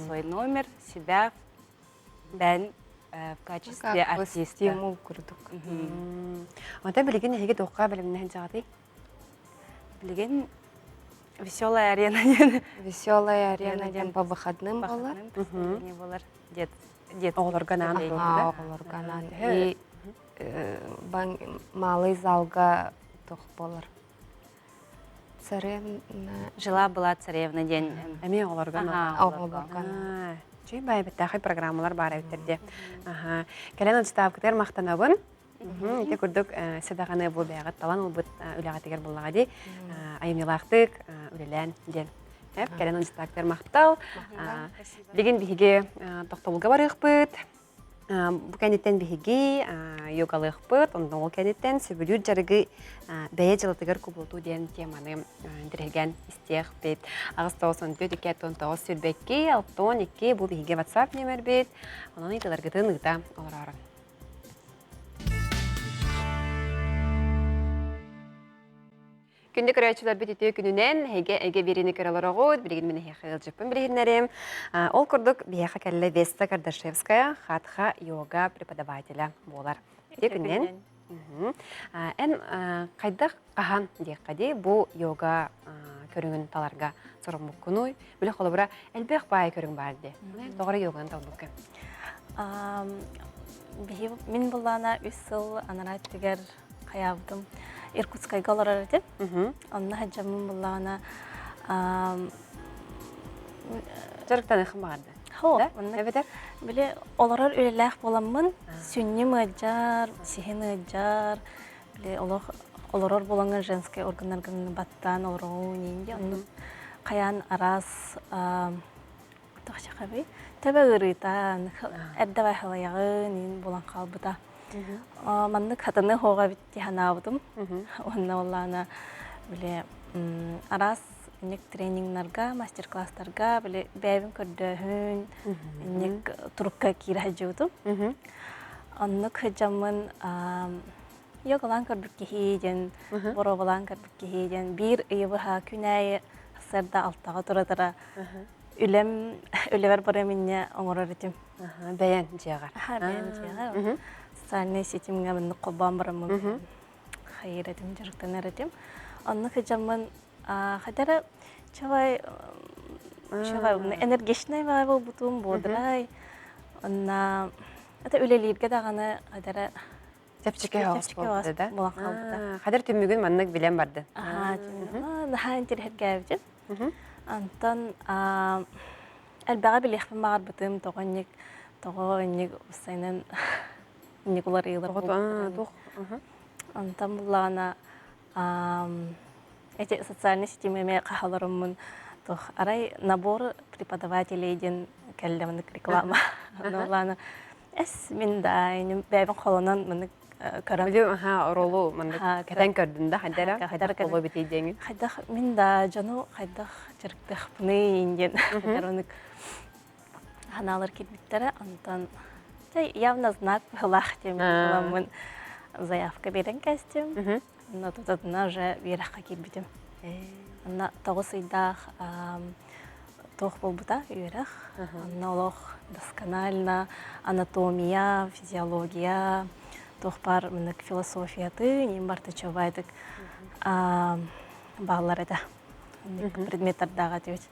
Свой номер, себя, бән в качестве артиста. Стимул күрдік. Онда білеген әйге доққа білімінен жағады? Білеген веселая арена. Веселая арена по выходным болар. Оғылырганан. Оғылырганан. И малый залға тоқ болар. Царевна... Жила-была царевна ден. Әме оғылырганан. Оғылырганан. Чүй бай біттақай программалар бар әвіттерде. Кәлен ұныстағықтар мақтанабын. Ете күрдік седағаны бұл бәғат талан ұлбыт үләғатығар болаға де. Айымнелақтық үлелән ден. Кәлен ұныстағықтар мақтал. Деген бейге тоқтабылға бар ұқпыт. Бу кенеттен биһиги йогалыхпыт, ондан ол кенеттен сөбүлүр жарыгы бәйе жылытыгар кубулту деген теманы диреген истех бит. Агыс 94-2-19 сүрбекки, 612 бу биһиги WhatsApp номер бит. Онан италаргытын ыта оларарын. Күндік көрәтшілер бітіті күнінен әге берені көрілер оғыд, білген мені хеқил жүппін білгенлерім. Ол күрдік бияқа кәлі Веста Кардашевская, хатха йога преподавателя болар. Күнінен. Ән қайдақ қахан дейққади бұл йога көріңін таларға сұрым мұққыной. Білі қолы бұра әлбәқ бай көрің барды. Тоғыры йоғаны талбықы. Мен бұллана 3 сыл анарайт тегер қаябдым. Иркутскайга олар деп. Онна хаджамын бұллана Жарықтанықым бағарды. Хо, Әбетер? біле оларар өлеләқ боламын. Сүнні мұджар, сихин мұджар, біле оларар болаңын женский органларының баттан оларау нейінде. Оны қаян арас тоқша қабай. Төбі ғырытан, әрдавай халаяғы нейін болан қалбыда. Манны қатыны хоға бітті ханабыдым. Онна олана біле арас нек тренингнарға, мастер-класстарға біле бәйбін көрдіхін, нек турукка кері хаджудым. Онны көджамын йогалан көрдік кехейден, боровалан көрдік кехейден, бір ұйыбыға күнәйі сарда алтаға тұрадыра өлевер бары менне оңырар етім. Бәйен жеғар. Бәйен жеғар. Сәліне сетімге мінді қолбан барымын қайыр әдім, жүріктен әредім. Онны көджамын қадары чағай энергичный бағай бұл бұтуым болдырай. Онна өлелейбге дағаны қадары Тәпчіке ауыз болды да? Болан қалды. Қадар түмігін маннық білен барды. Наға интерхетке әбдім. Антон әлбәға білеқпін бағар бұтым тоғыннек ұсайнан Николар Илар болды. Антон бұлағына социальный системеме қағаларымын арай набор преподавателейден кәлдеміндік реклама. Бұлағына әс мен дайын бәйбін қолынан мұнық көрім. Білем, оролу кәтен көрдің да, қайдар қолы бітейдеңін? Қайдақ мен да жану қайдақ жүріктіқ бұны енген. Қайдар мұнық ханалар кетбіттері. Антон явно знак былах тем, мы заявка берем костюм, но тут одна уже верхка кирбитем. На того сейдах тох болбута верх, на лох досконально анатомия, физиология, тох пар минек философия ты, не барта чувайтик баллар это предметтер дага тевич.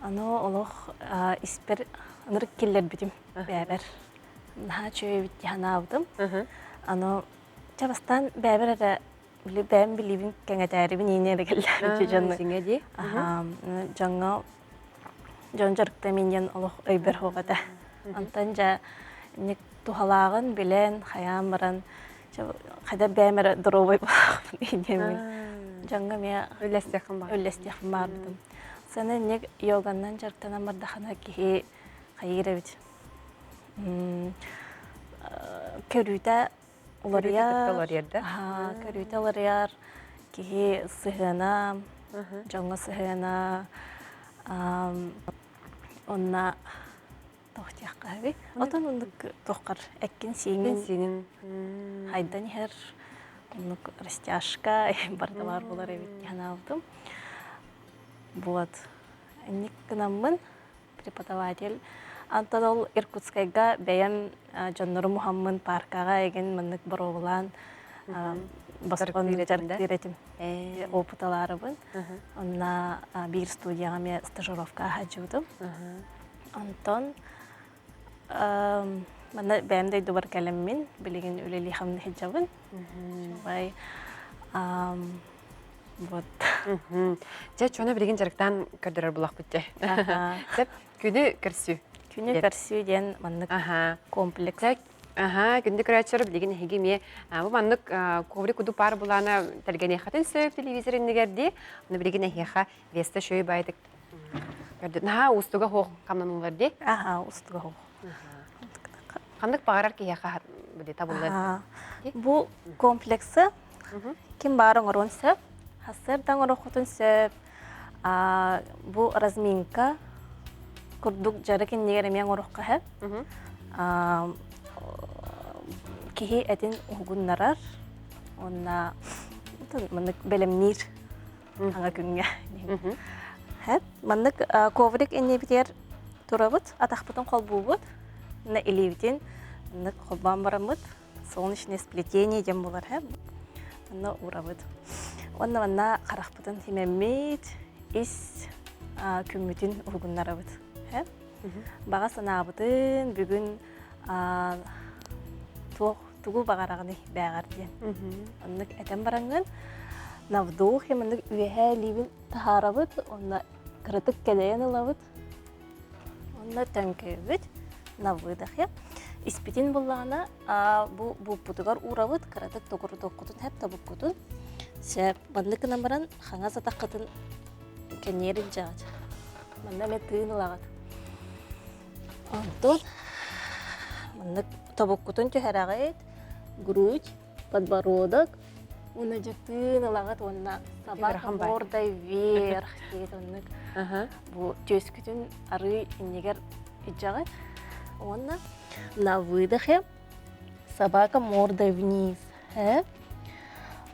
Ано лох испер нырк киллер битем бәбер. Наха чөй битти ханабдым. Ано чабастан бәбер әрі бәм білівін кәңәтәрі бін енері келдер. Жаңа жон жарықта менен олық өйбір хоғады. Антан жа нек тухалағын білен, хаян баран, қайда бәмір дұровай бағын. Жаңа мен өлестеқін бардым. Сәні нек йоганнан жарықтан амардақына кеге қайыр әбіт. Көрүйті оларияр, кеге сығына, жаңа сығына, онна тоқтияққа әбі. Отан ондық тоққар әккен сенің хайдан ер, ондық растяшка бардалар болар әбіт яна алдым. Болады. Әнек кінамын преподаватель. Антон ол Иркутскайга бәйім Жаннуры Мухаммын паркаға еген мұнық бұровылан басқан жарықтыретім опыталары бұн. Онна бір студияға мен стажировка хаджудым. Антон бәйімдей дұбар кәліммен білеген өлелі қамны хеджабын. Бай Жа чоны білеген жарықтан көрдірер бұлақ бұтте. Сәп күні кірсі. Күні кірсуден маннык комплекс. Күнді көрәтшір білеген хегеме. Бұл маннык коври күді пар бұлана тәлген ехатын сөйіп телевизорын негерді. Оны білеген әхеха весті шөй байдық. Ұстыға хоқ қамнан оларды? Ұстыға хоқ. Кандык багарар ки яка биде табылды. Бу комплексы ким барын орон сөп, хасырдан орохотун сөп, бу разминка, курдук жарыкен негеремен орохка хэп, кихи этин угуннарар, онна мандык белемнир аңа күнгө. Хэп, мандык коврик энне битер турабыт, атахпытын колбубут, на илибитин, мандык холбан барамыт, солнечное сплетение дем булар хэп. Онна урабыт. Онна карахпытын химеммит, ис күммүтүн угуннарабыт. Хэп. Бага санаабытын бүгүн тугу багарагыны бәгар диен. Онна этен баранган навдух хемендик үеһэ ливин тахарабыт, онна кырытык келеен алабыт. Онна төнкөбүт, навыдах я. Испитин буллана бу путугар урабыт, кырытык тогурдоккутун хеп табыккутун. Сеп бандыкынан баран хаңа сатаккытын кенерин жаат. Манда метын лагат. Антон мандык табыккутун төһәрәгәт, грудь, подбородок, уна жактын лагат, онна собака мордой вверх дейт оннык. Бу төскүтүн ары иннегер иҗагат. Онна на выдохе собака мордой вниз.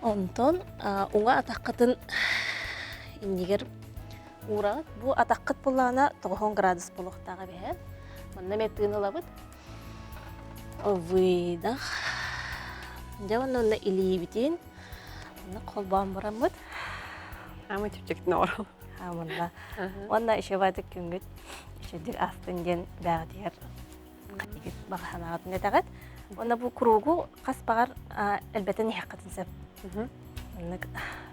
Антон уңа атаккытын иннегер урат. Бу атаккыт буллана 90 градус болуктагы бе. Мында метын алабыт. Выдох. Жаванна илибитин. Мында колбан барамыт. Ама чүчектин орол. Мында. Онна ишебатык күнгүт. Ишедик астын ден багдер. Катигит баганагат нетагат. Онда бу кругу кас багар элбетен хакатын сеп.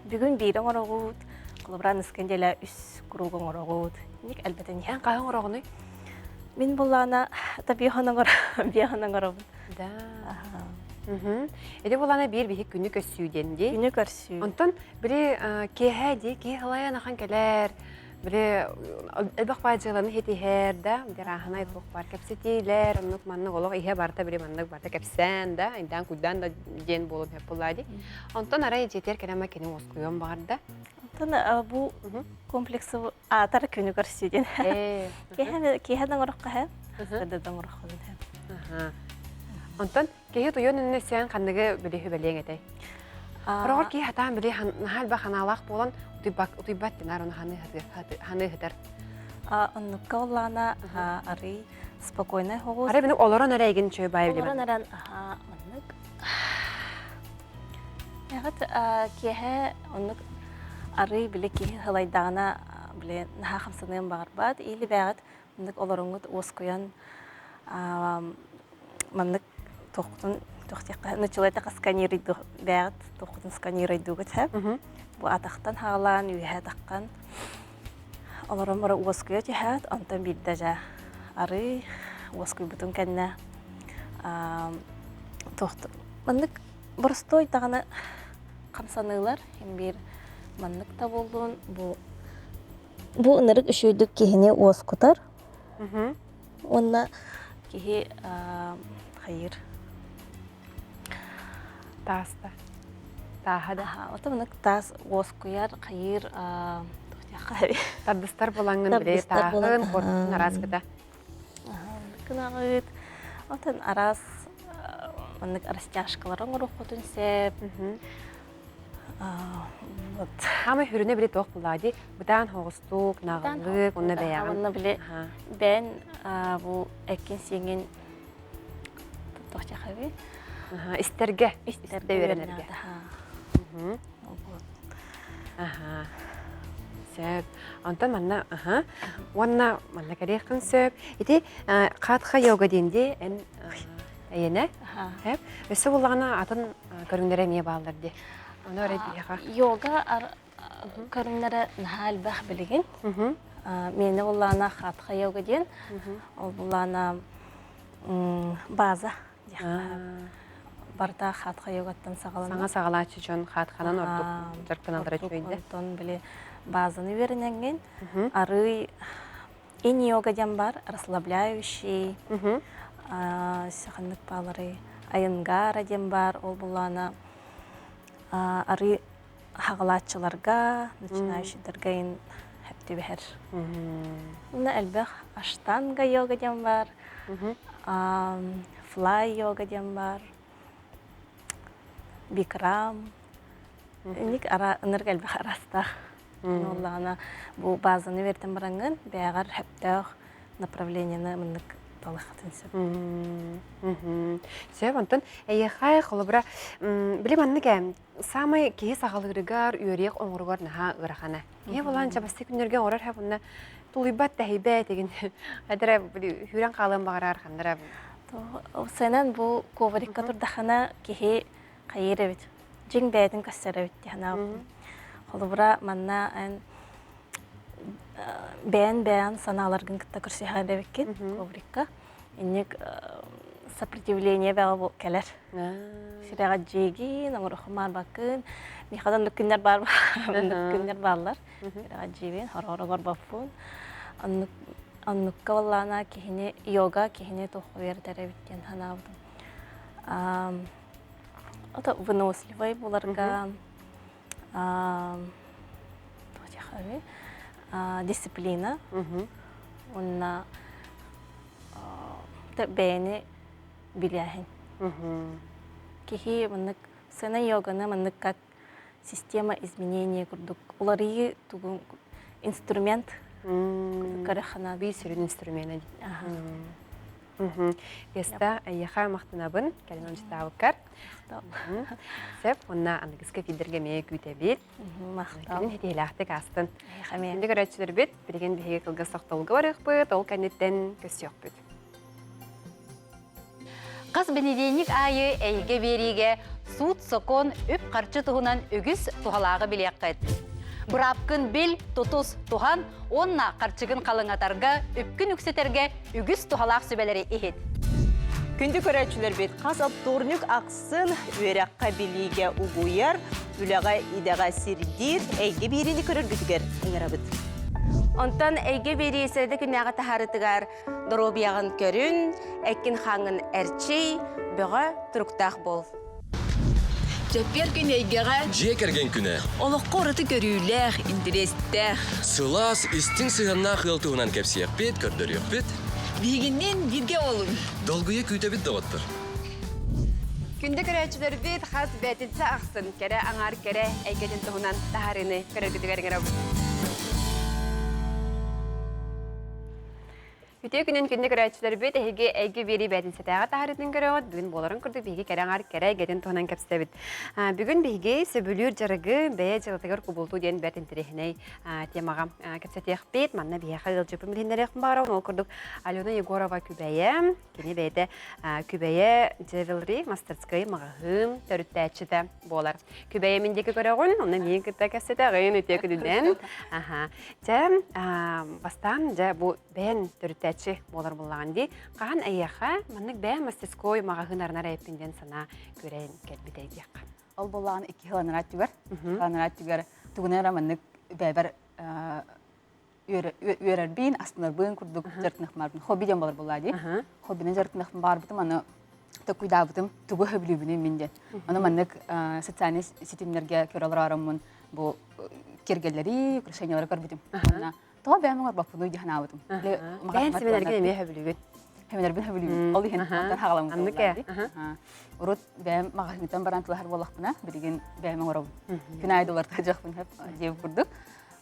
Бүгүн бирен орогут, колобран искенделе үс кругун орогут. Ник элбетен Эн кайын орогуну? Мен булана табиянын орогут. Да. Эде булана бир бихик күнү көссүүденди. Күнү көрсүү. Онтон бири кеһәди, кеһалаян ахан келер. Бири элбак бажыланы хетихер да, дирахана айтылык бар кепсетилер, онук манны голог ихе барта бири манны барта кепсен да, индан кудан да ден болуп хеп булады. Онтон арай жетер келема кени оскуйон бар да. Онтон бу комплексы атар күнү көрсүүден. Кеһәден орокка хэ, кеһәден орокка хэ. Онтон кеһе туйон үнне сен кандыгы бири хөбелең этэй. Рогор ки хатан бири хал ба ханалак болон утибат динар оны ханы хатар. Оннукка оллана ары спокойно хогус. Ары бини олорон әрәйген чөй байып Олорон әрән оннук. Ягат кеһе оннук ары биле кеһе халайдана биле наха хамсанын багарбат. Или бәгат оннук олоронгут оскуян маннык тоқтун тохтякка началайта сканируй бәгат тоқтун сканируй дугат хэ. Бу атактан хаалан үйе таккан. Олорон бара оскуя жахат, антан биддажа ары оскуй бутун кенне. Тохт. Маннык борстой таганы камсанылар, hem бир маннык та болдун. Бу нырык үшөйдүк кехине оскутар. Онна кехи хайыр. Таста. Тахада. Отамнык тас оскуяр хайыр тохтякка. Тардыстар болаңын бире тахын кортун араскыта. Кынагыт. Отан арас маннык арастяшкаларын орохотун сеп. Вот. Хама хүрүнө бире тох булады. Будан хогустук, нагылык, онна бәягын. Онна биле бен бу экин сеңин тохтякка. Истерге беренерге. Сөп. Антон манна, ванна манна керекин сөп. Ити катха йога денде эн эйене. Хеп. Өсө булгана атын көрүңдөрө эмне баалдырды. Аны öyle bir Йога көрүңнөрө нахал бах билген. Мени буллана катха йога ден. Ол буллана база. Барда хатха йогаттан сагалана. Саңа сагалачы жон хатханан ортук жарканалдыра чөйдө. Антон биле базаны берененген. Ары ин йога ден бар, расслабляющий. саханнык балары айынгар дем бар, ол булана ары хағалатчыларға, начинающийлерге ин хәпті бәр. Мына әлбәқ аштанга йога дем бар, флай йога дем бар, бикрам. Ник ынырга әлбәқ арастақ. Оллағына бұл базаны верден бараңын, бәғар хәптәқ направлениені мұндық талыққатын сөп. Сөп, онтын, әйеқай қолыбыра, білем анныға, самай кейі сағалығырығар, үйерек оңырығар наға ұрақана. Не болан, жабасты күндерге орар әп, онна тұлыбат тәхейбәт еген, әдірі хүрен қалын бағарар қандыра. Сәнен бұл коварикка тұрдақана кейі қайыр әбет. Жең бәйдің көстер әбет дегіна. Қолыбыра манна бәйін саналарғын күтті күрсейхан әбеккен коварикка. Иннек сопротивление бәға бұл кәлер. Шыраға жегі, наңыр ұқымар бақын. Михадан нүккіндер бар нүккіндер барлар. Шыраға жебен, хорғыр бапын. Аннукка валлана кехіне йога, кехіне тоқы вердер әбеткен ханабыдым. Ота выносливай бұларға дисциплина. Онна бәйіні біляхин. Кехи мұнық сena йоганы мұнық как система изменения күрдік. Олары тугун инструмент карахана. Бей сүрін инструмент. Еста яха мақтынабын, кәлін оншыта авықкар. Сәп, онна анығызға фидерге мейе күйті бет. Мақтал. Кәлін хетейлақты қастын. Енді көрәтшілер бет, білген бейге қылғы сақталғы барық бұд, ол кәнеттен көсі yok бұд. Қыз бенедейник айы әйге бериге суд сокон үп қарчы тұғынан үгіз тұғалағы білек қайд. Бұрапкын бел тұтыз тұған, онна қарчығын қалыңатарға үпкін үксетерге үгіз тұғалақ сөбелері ехет. Күнді көрәтшілер бет қас аптурнюк ақсын өрәққа біліге ұғуяр, үліға идаға сирдир, әйге берені көрір бүтігер еңірабыд. Онтан әйге бері сәрді күнәға тахарытығар дұробияғын көрін, әкін қаңын әрчей, бұға тұрықтақ бол. Жаппер күн әйгеға Же керген күні. олыққа ораты көрүләр, интерестәр. Сылас истің сығанна қылтығынан кәпсияқ бет, көрдіріқ бет. Бігіннен бірге олын. Долгуе күйті бет доғыттыр. Күнді көрәтшілер бет қаз бәтілсі ақсын, кәрі аңар кәрі әйгеден тұғынан тахарыны көрергідігер еңірабыд. Үтеу күнін күнді көрәтшілер бет әйге бері бәтін сәтәға тағарытын көріғыд, бүгін боларын күрді бейге кәрәңар кәрі әйгеден тұғынан кәпсәбіт. Бүгін бейге сөбілер жарығы бәе жылытығыр құбылту ден бәтін тірехіней темаға кәпсәтеқ бет, манна бейе қағыл жөпім біліндерек бағарауын ол күрдік Алена Егорова күбәйе, кені бәйді күбәйе жевілри мастерскай мағығым төріттәтшіті болар. Күбәйе мендегі көріғын, оны мен күтті кәпсәтәғын үтеу күдіден. Бастан бұл бәйін төріттәтші болар болған дей. Қаған әйеға, маннық бәйін мастерскай мағығын арнар әйпінден сана көрейін кәлбіді әйдеқ. Ол болған екі ғыланырат түгер. Ғыланырат түгер түгінера маннық бәйбір үйерер бейін, астынар бұйын күрдік жартынық марбын. Хоббиден болар болады. Хоббиден жартынық бар бұтым, аны түкүйда бұтым түгі хөбілібінен менден. Оны маннық социальный сетімдерге көралар арымын бұл кергелері, күршенелері көр бұтым. Тоға бәймін ғар бақпыны үйдіған ауытым. Бәйін семенерген еме хөбілігін. Хемелербин хөбілігін. Ол дейін антан хағаламын болады. Урут бәйім мағашыңыттан барантылар болақпына, білген бәймін ғарабын. Күн айдылар тажақпын хеп жеп күрдік.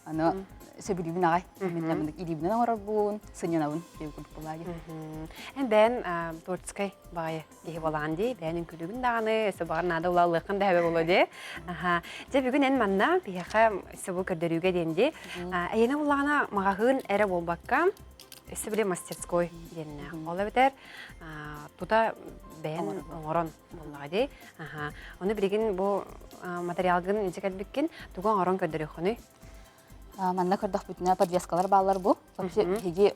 Аны сөбілігін ағай. Менлеміндік илебінен ғарабын, сынянауын жеп күрдік болады. Бәйін творческай бағайы кейі болған дей, бәйінің күлігін дағаны, өсі бағарын ады ұлалықын да әбе болу де. Же бүгін ән манна бейіға өсі бұл көрдіруге денде. Әйені болағына мағағын әрі болбаққа өсі біле мастерской деніне. Ол әбетер тұта бәйін оңырон болуға дей. Оны білеген бұл материалғын өте кәлбіккен тұға оңырон көрдіріғыны. Манна көрдік бүтіне подвескалар бағалар бұл. Вообще, хеге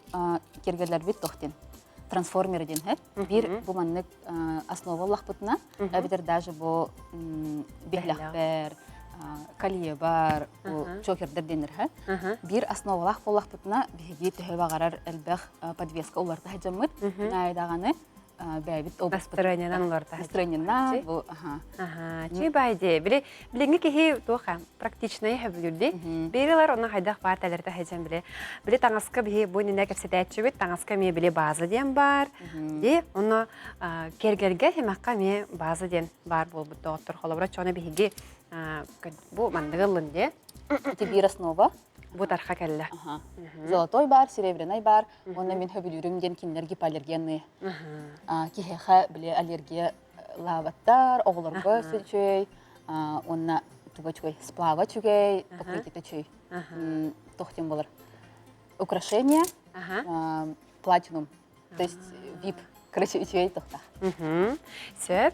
кергерлер бүт тоқтен. Трансформер ден, бір бұл маннық основа олақ бұтына. Әбетер даже бұл бейлақбер, калие бар, чокердер денер. Бір основа олақ болақ бұтына беге түхі бағарар әлбәқ подвеска оларды хәджамыд. Найдағаны бәйбит Настроениянан олорда. настроениянан бу аха. Ага, чи байде. Билеңге кеһи тоха практичный хәбүлде. Берелер оны хайдах бар тәләрдә һәҗән биле. Биле таңаска бие бу нинә кәпсәтәчү бит таңаска ме биле база дигән бар. Ди, оны кергәргә һәмәккә ме база дигән бар булып доктор холобра чона биһиге бу мандыгылын ди. Это бир основа. Бу тарха кәллә. Ага. Золотой бар, серебряный бар. Онда мен хөбүлүрүм ден кинлер гипоаллергенный. Кихеха биле аллергия лаваттар, оголорго сөчөй. Онна тугачой сплава чугей, покрытие чуй. Тохтем болар. Украшения. Платинум. То есть VIP. Короче, чуй тохта. Сөп.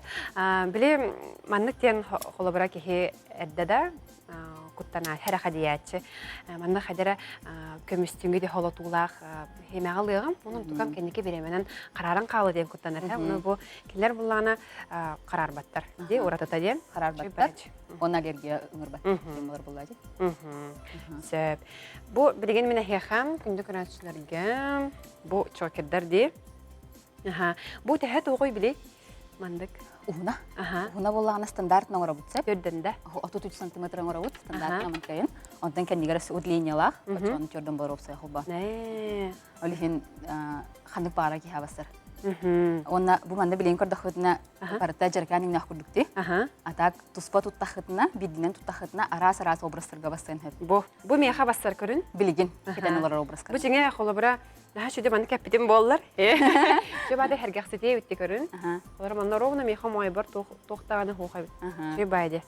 Биле маннык тен холобра кеһи әддәдә куттана хәрәхәдиятчы. Манна хәдәрә көмүстүнгә дә холотулах хемәгалыгым. Унун тукам кенеке беременен карарын калы дигән куттанар. Уны бу килләр буллана карар баттар. Ди уратата дигән карар баттар. Он аллергия ыңырбат. Булар булады. Сөп. Бу билген менә хәм күндү көрәнчләргә бу чокердар ди. Бу тәһә тугой биле мандык. Уна. Уна буллагана стандарт нора бутса. Төрдәндә. 33 см нора бут стандарт намыкайын. Ондан кәнигәр сууд линиялар. Ачон төрдән боропса хуба. Олихин хандык бара ки хавасыр. Онна бу манда билен көрдөхөтнә барта jerkaning нах күрдүкти. Атак туспа туттахытна, бидинен туттахытна арас образларга бассын хәп. Бу меха бассар көрүн. Билеген. Кетен олар образга. Бу җиңә холобра Наха шуде манда капитан боллар. Шубада һәргәхсәтә үтте көрүн. Олар манда ровно меха мой бар тохтаганы хохай. Шубада.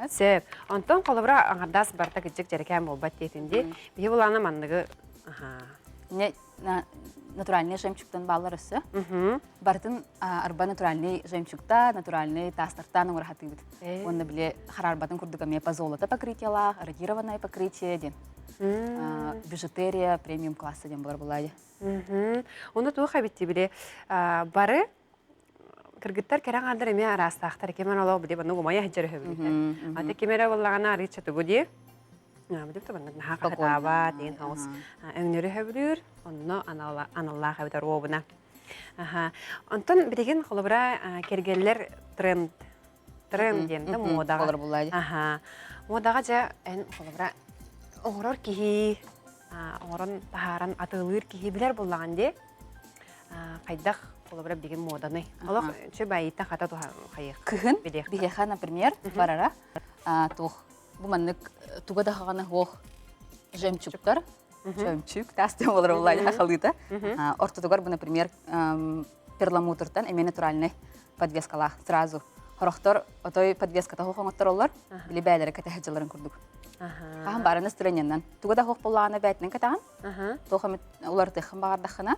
Сеп. Антон холобра аңардас барта кичек jerkan болбат тетинде. Бие буланы мандагы. Не натуральный жемчугтан балларысы. Бартын арба натуральный жемчугта, натуральный тастартан урахаты бит. Онда биле харарбатын курдуга ме позолото покрытиялар, радированное покрытие ден. Бижутерия премиум класса ден булар булады. Онда туха битти биле бары кыргыттар кераңандар эме арастактар кемен олоо биле баны гомая хәҗәр хөбүлү. Ата кемере буллагана рича тугуди. Бидеп табанда наха катаба дигән хаус. Өңнәре хөбүлүр, онно аналла хәбәр робына. Антон билеген холобра кергәлләр тренд дигәндә модага. Булар булады. Модага жа эн холобра оңрор кихи, оңрон тахаран атылыр кихи билер буллаган ди. Кайдах холобра билеген моданы. Алак чө байыта хата туха кайык. Кыгын бихеха, например, барара тух бу маннык туга да хаганы хох жемчугтар. Жемчуг тасты булар булады ахалыта. Ортотогар бу, например, перламутртан эме натуральный подвескалар сразу. Хорохтор отой подвеската хохоңоттор олар, биле бәйләре катаһҗыларын күрдүк. Хам бары настроенияннан. Туга да хох буллаганы бәйтнен катаган. Тохам улар тәхм багардахына.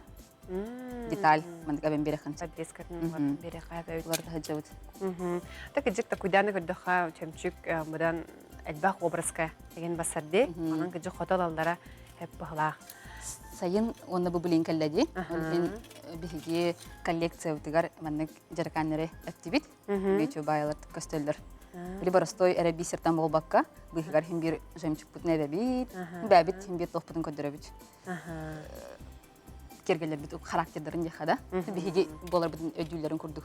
Деталь мандык абен берехан. Подвескатын береха бәйт. Улар тәһҗәвит. Так җик куданы көрдөха чемчук мудан әлбах образка деген басарды. Анан кыжы хоталалдара хеп бахла. Сайын онда бу билен каллади. Олин биһиге коллекция утыгар мандык жарканнары активит. Бечу байлар көстөлдөр. Либо растой эреби сертан болбакка, быһигар хим бир жемчуг бутне бебит, бәбит хим бир тохпутун көдөрөбүт. Кергелер бит характердерин жахада. Биһиге болар бутун өдүлөрүн көрдүк.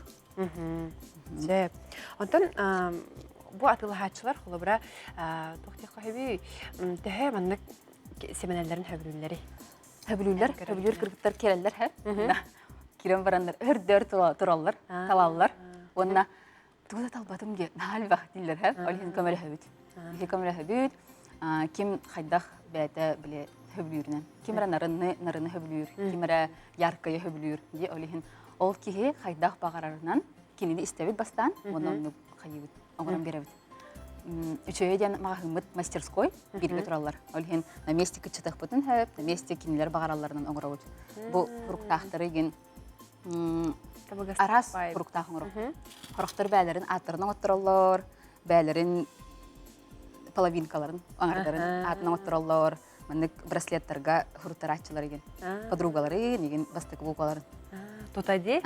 Зеп. Антон бу атылахачлар холобра тохти кахиби тәһә мандык семинарларын хөбүлләре. Хөбүлләр кыргыттар келелер һә. Кирен барандар өрдөр тураллар, талаллар. Онна тугда талбатым ге налба дилер һә. Олин камера хөбүт. Бихи камера хөбүт. Ким хайдах бәтә биле хөбүлүрнән. Кимера нарынны хөбүлүр, кимера яркая хөбүлүр. Ди олин ол кихи хайдах багарарынан кинини истебит бастан, онны хайыбыт. Оңран беребит. Үчөйден магымыт мастерской бирге тураллар. Олин на месте кычытык бутун һәп, на месте кинилер багараларынан оңрабыт. Бу фруктахтары ген арас фруктах оңрап. Хорохтор бәйләрен атырын оттыраллар, бәйләрен половинкаларын оңрдарын атын оттыраллар. Мындык браслеттарга фруктарачылар ген. Подругалары деген бастык булгаларын. Тотади?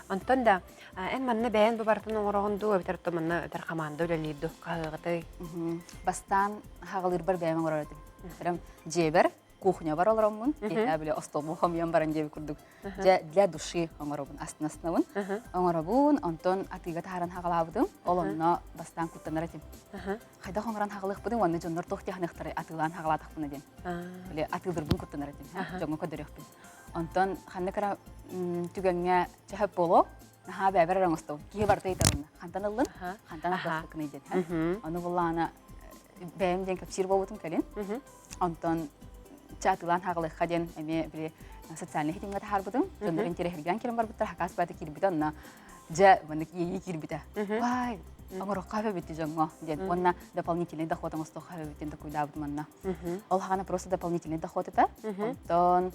Антон да эн манна бәйән бу бартын оңрагынды, битәртә манна тәр команда үлелиде кагыгыты. Бастан хагылыр бар бәйән оңрады. Прям жебер кухня бар олоромун. Я биле остол хомьям баран деп курдук. Жа для души оңоробун астын-астынабын. Оңоробун, онтон атыга таран хагалабыдым. Олонно бастан куттанар этим. Кайда хоңран хагалык будым, аны жоннор тохти ханыктары атылан хагалатакпын эден. Биле атылдырбын куттанар этим. Жоңго көдөрөкпүн. Онтон ханыкара түгөнгө чахап боло. Наха бәбәр раңыстау. Кие барта итабын. Хантан алын, хантан атластыкны иден. Аны буллана бәйім ден кәпсир болутым кәлін. Онтон чатылан хағылық қаден әме біле социальный хитинға тахар бұдым. Жондырын терехерген келім бар бұттар, хақас бәді келбіті, онна жа бұндық ейі келбіті. Вай, оңырық қафе бітті жоңға ден. Онна дополнительный доходың ұстау қафе біттен де көйдабыдым онна. Ол хағана просто дополнительный доход ета. Онтон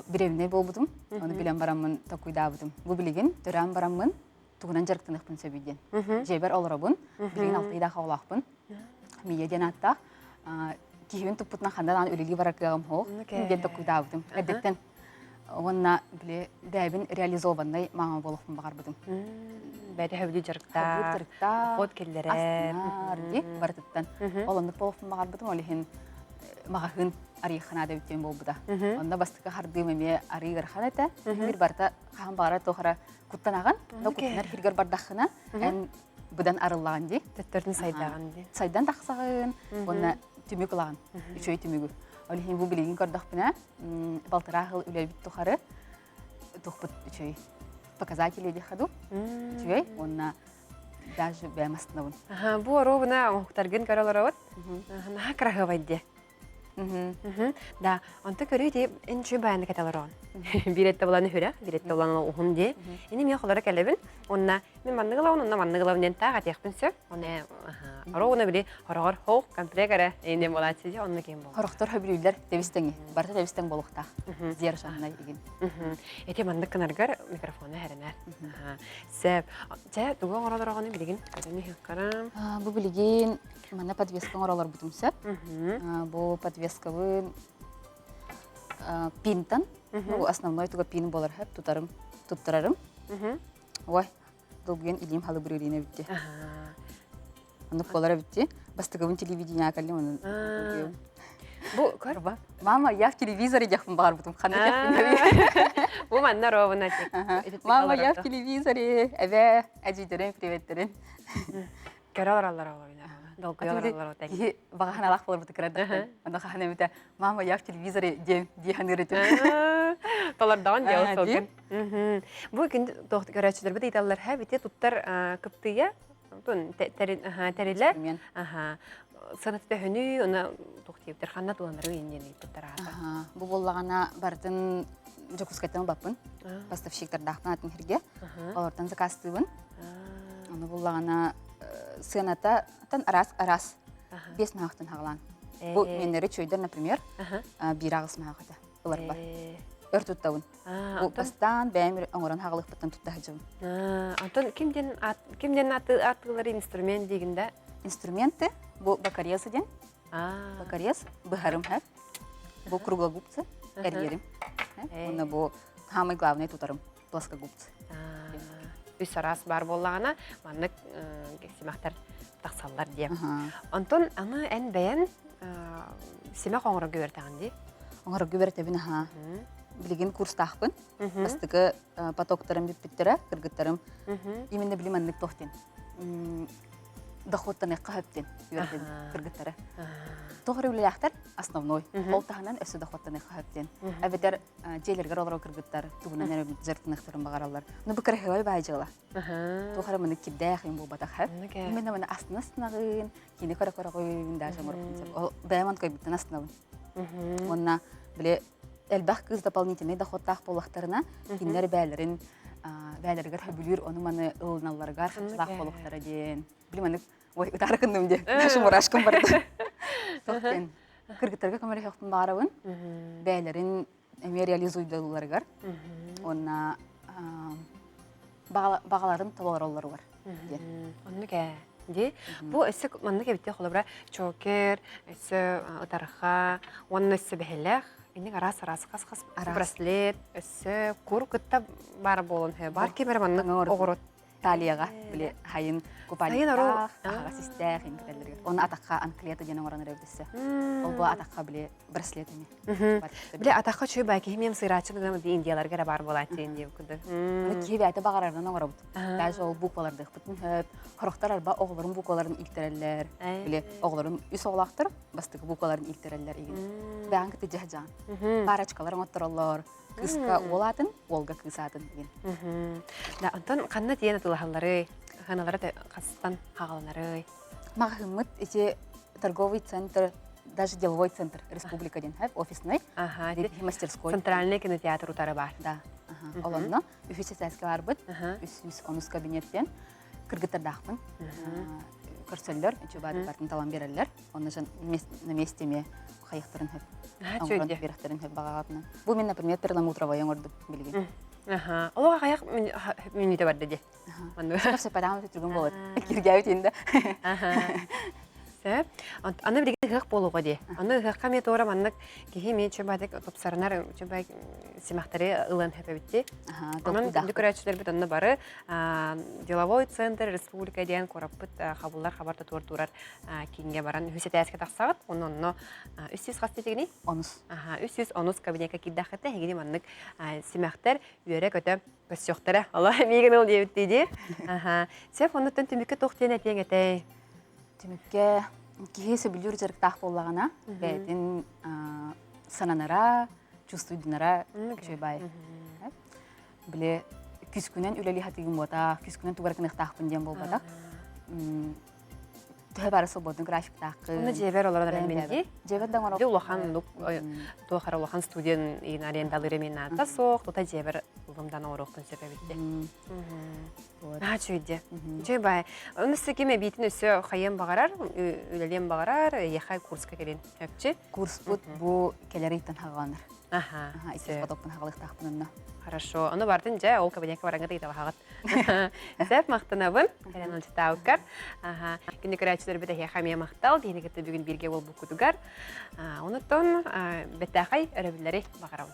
біреуіне бол бұдым. Оны білен барамын да көйдабыдым. Бұл білеген түрән барамын туғынан жарықтынықпын сөбейден. Жебер олырабын, білеген алтыйда қаулақпын. Мия денаттақ, кейбін тұппытынан қандан өлелі барақығым хоқ, мен тоқ көйдабыдым. Әдеттен, онына біле бәйбін реализовандай маңа болықпын бағар бұдым. Бәді хөбілі жарықта, қод келдері. Астынар, де, бартыттан. Олындық болықпын бағар бұдым, олығын мағағын арияқхана да өттен бол бұда. Онда бастықы қардым әме арияқхан әті, бір барта қаған бағара тоқыра құттанаған, құттанар хиргер бардақына, ән бұдан арылаған де. Төттердің сайдаған де. Сайдан тақсағын, онына түмік ұлаған, үшөй түмігі. Олығын бұл білеген көрдіқпіна, балтырағыл үлел біт тұқары, тұқпыт үшөй показатели де қаду, үшөй, онына даже бәмастынауын. Бұл оровына оңықтарғын көрілер ауыт, наға қырағы байды. Да, онты көрі де әнші баянды кәталар оған. Биретті боланы хүрі, биретті боланы оғын де. Ені мен қолары кәлебін, онына мен мандығылауын, онына мандығылауын ден тағы атияқпын сөр. Оны оровына білі орағыр хоқ, контрегары енден болады сөзі, онына кейін бол. Орықтар хөбілейлер дәбістеңі, барта дәбістің болуқта, зер жағына еген. Эти мандық кынаргар микрофоны әрінер. Сәп, жа дуға оралар оғаны білеген, көдені хеққарам. Бұл білеген, мана подвескан оралар бұтым сәп. Бұл подвескавын пинтан. Основной туға пин болар хэп, туттарарым. Ой, долгuen илим халы бүреліне бітті. Анық болара бітті. Бастығывын телевидения акалым оның. Бұл көр ба? Мама, я в телевизоре яқпын бағар бұтым. Қаны яқпын. Бұл манна ровына тек. Мама, я в телевизоре. Әбе, әжейдерін, приветтерін. Көр алар олайна. Долгой алар отек. Бағахан алақ болар бұты кірады. Анда қаған әміті, мама, я в телевизоре дейхан үйретім. Толардаған деу солген. Бұл күн көрәтшілер бұды италылар әбіте тұттар күптіге, тәрелер. Санатты хүні, оны тоқтейіптер, қанна туғанлары өйінден тұттар аға. Бұл болағана бардың жүкіскеттен баппын. Поставщиктар дақпын атын херге. Олардан закастығын. Оны болағана сыната арас 5 мағықтын хағылан. Бұл менері чөйдер, например, бір ағыс мағықты. Олар бар. Өр тұттауын. Бұл бастан бәймір оңыран хағылық бұттан тұттағы жауын. Антон, кімден атылары инструмент дегінде? Инструменты бұл бакарезы ден. Бакарез, бұхарым әп. Бұл круглогубцы, әргерім. Оны бұл хамай главный тұтарым, плоскогубцы. Үс арас бар болағына, маңнық семақтар тақсалар дейм. Антон, аны ән бәйін семақ оңыры көбертіған дей? Оңыры көбертебін, білеген курс тақпын. Бастығы потоктарым біппеттері, кіргіттарым. Именно білім әнлік тоқтен. Доходтан әққа өптен кіргіттері. Тоғыр өлеләқтар основной. Ол тағынан өсі доходтан әққа өптен. Әбедер желергер олар кіргіттар, туғынан әрі зәртінақтарын бағаралар. Ну, бұл кірі хевай бәйжіғыла. Тоғыры мұны кебдәйқын бұл батақ әп. Именно мұны астына-астынағын, кені қара-қара қойын дәжі мұрықпын. Ол бәйман көйбіттен астынауын. Онына біле әлбәқ кыз дополнительный доходтақ болуқтарына кенлер бәлерін, бәлергер хөбілер, оны маны ылыналарғар қақылақ болуқтары ден. Біліманық, ой, ұтары күндім де, шым ұрашқым барды. Тоқтен, кіргіттерге көмірі қоқтың бағарауын, бәлерін әме реализуйдыларғар, онына бағаларын табалар олар бар. Онны кә? Бұл өсі манны кәбітте қолы бұра чокер, өсі ұтарыға, оның өсі бәхеләқ, Инек арас-арас қас-қас браслет, өсі, құр күтті бары болын. Бар кемер манны оғырот. Италияга биле хайын Сайын орол. купалиттах, ага систер ингелерге. Оны атакка анклета дenen оран ревдесе. Ол бу атакка биле браслетами. Биле атаққа чөй бай кемем сыйрачын гына ди индияларга бар болат ден деп күдү. Оны кебәте багарардан оңорабыт. Даже ол букваларды бутун хөп, хорохтар арба огларын букваларын илтереллер. Биле огларын үс оглактыр, бастыгы букваларын илтереллер иген. Бәңк те жаһан. Парачкалар оттыралар. Кыска олатын, олга кысатын иген. Да, антон канна тиен тулахалары, ханалары кастан хагаланары. Махмыт эти торговый центр, даже деловой центр республика ден хэп офисный. Ага, мастерской. Центральный кинотеатр утары бар. Да. Олонно үфесе сәске барбыт. Үс онус кабинеттен кыргытырдахпын. Көрсөллөр, үчүбады бартын талан берелер. Оны жан на месте ме хайыктырын хэп. Аңгырын беректерин хэп багагатынан. Бу мен, например, перламутровая оңорду билген. Ага. Олога каяк менюде бар деди. Сапар сападан өтүргөн болот. Киргәбит инде. Ага. Сәп. Аны билген гык болуга ди. Аны гыкка ме тора маннык кихи ме чөбадык топсарнар чөбай симахтары ылын хэпебитти. Анан декоратчылар бит аны бары деловой центр республика дигән кораппыт хабуллар хабарда турар кингә баран хүсәтәскә таксагыт. Онно 300 хасты дигени? Онус. Ага, 310 кабинетка киддахты хегени маннык симахтар үерә көтә көсөктәре. Алла миген ул дип диде. Ага. Сәп аны төнтүмеккә тохтен әтәгәтәй. Тимекке кихесе билюр жарыктах боллагана, бәйтин сананара, чувствуйдынара чөйбай. Биле күскүнен үлели хатыгын бота, күскүнен тугаркыныктахпын дем болбата. Төһө бары свободный графиктакы. Уны жебер олар менди. Жеберден орап. Улахан лук тохар улахан студент ин арендалы ремена тасок, тота жебер улымдан орокпун себебитте. Чүйде. Чөйбай. Онысы кеме битин өсө хайым багарар, үлелем багарар, яхай курска келен. Хөпче? Курс бу келеритен хаганыр. Ага. Исес потоктан хагалыктахпынна. Хорошо. Аны бардын жа ол кабинетке бараңга дейт алгат. Сәп мактанабын. Кален алтаукар. Ага. Кине көрәчләр бит хәмия мактал, дигән бүгүн бирге бол бу кудугар. Онуттан бетәхай өрөбүләре багарам.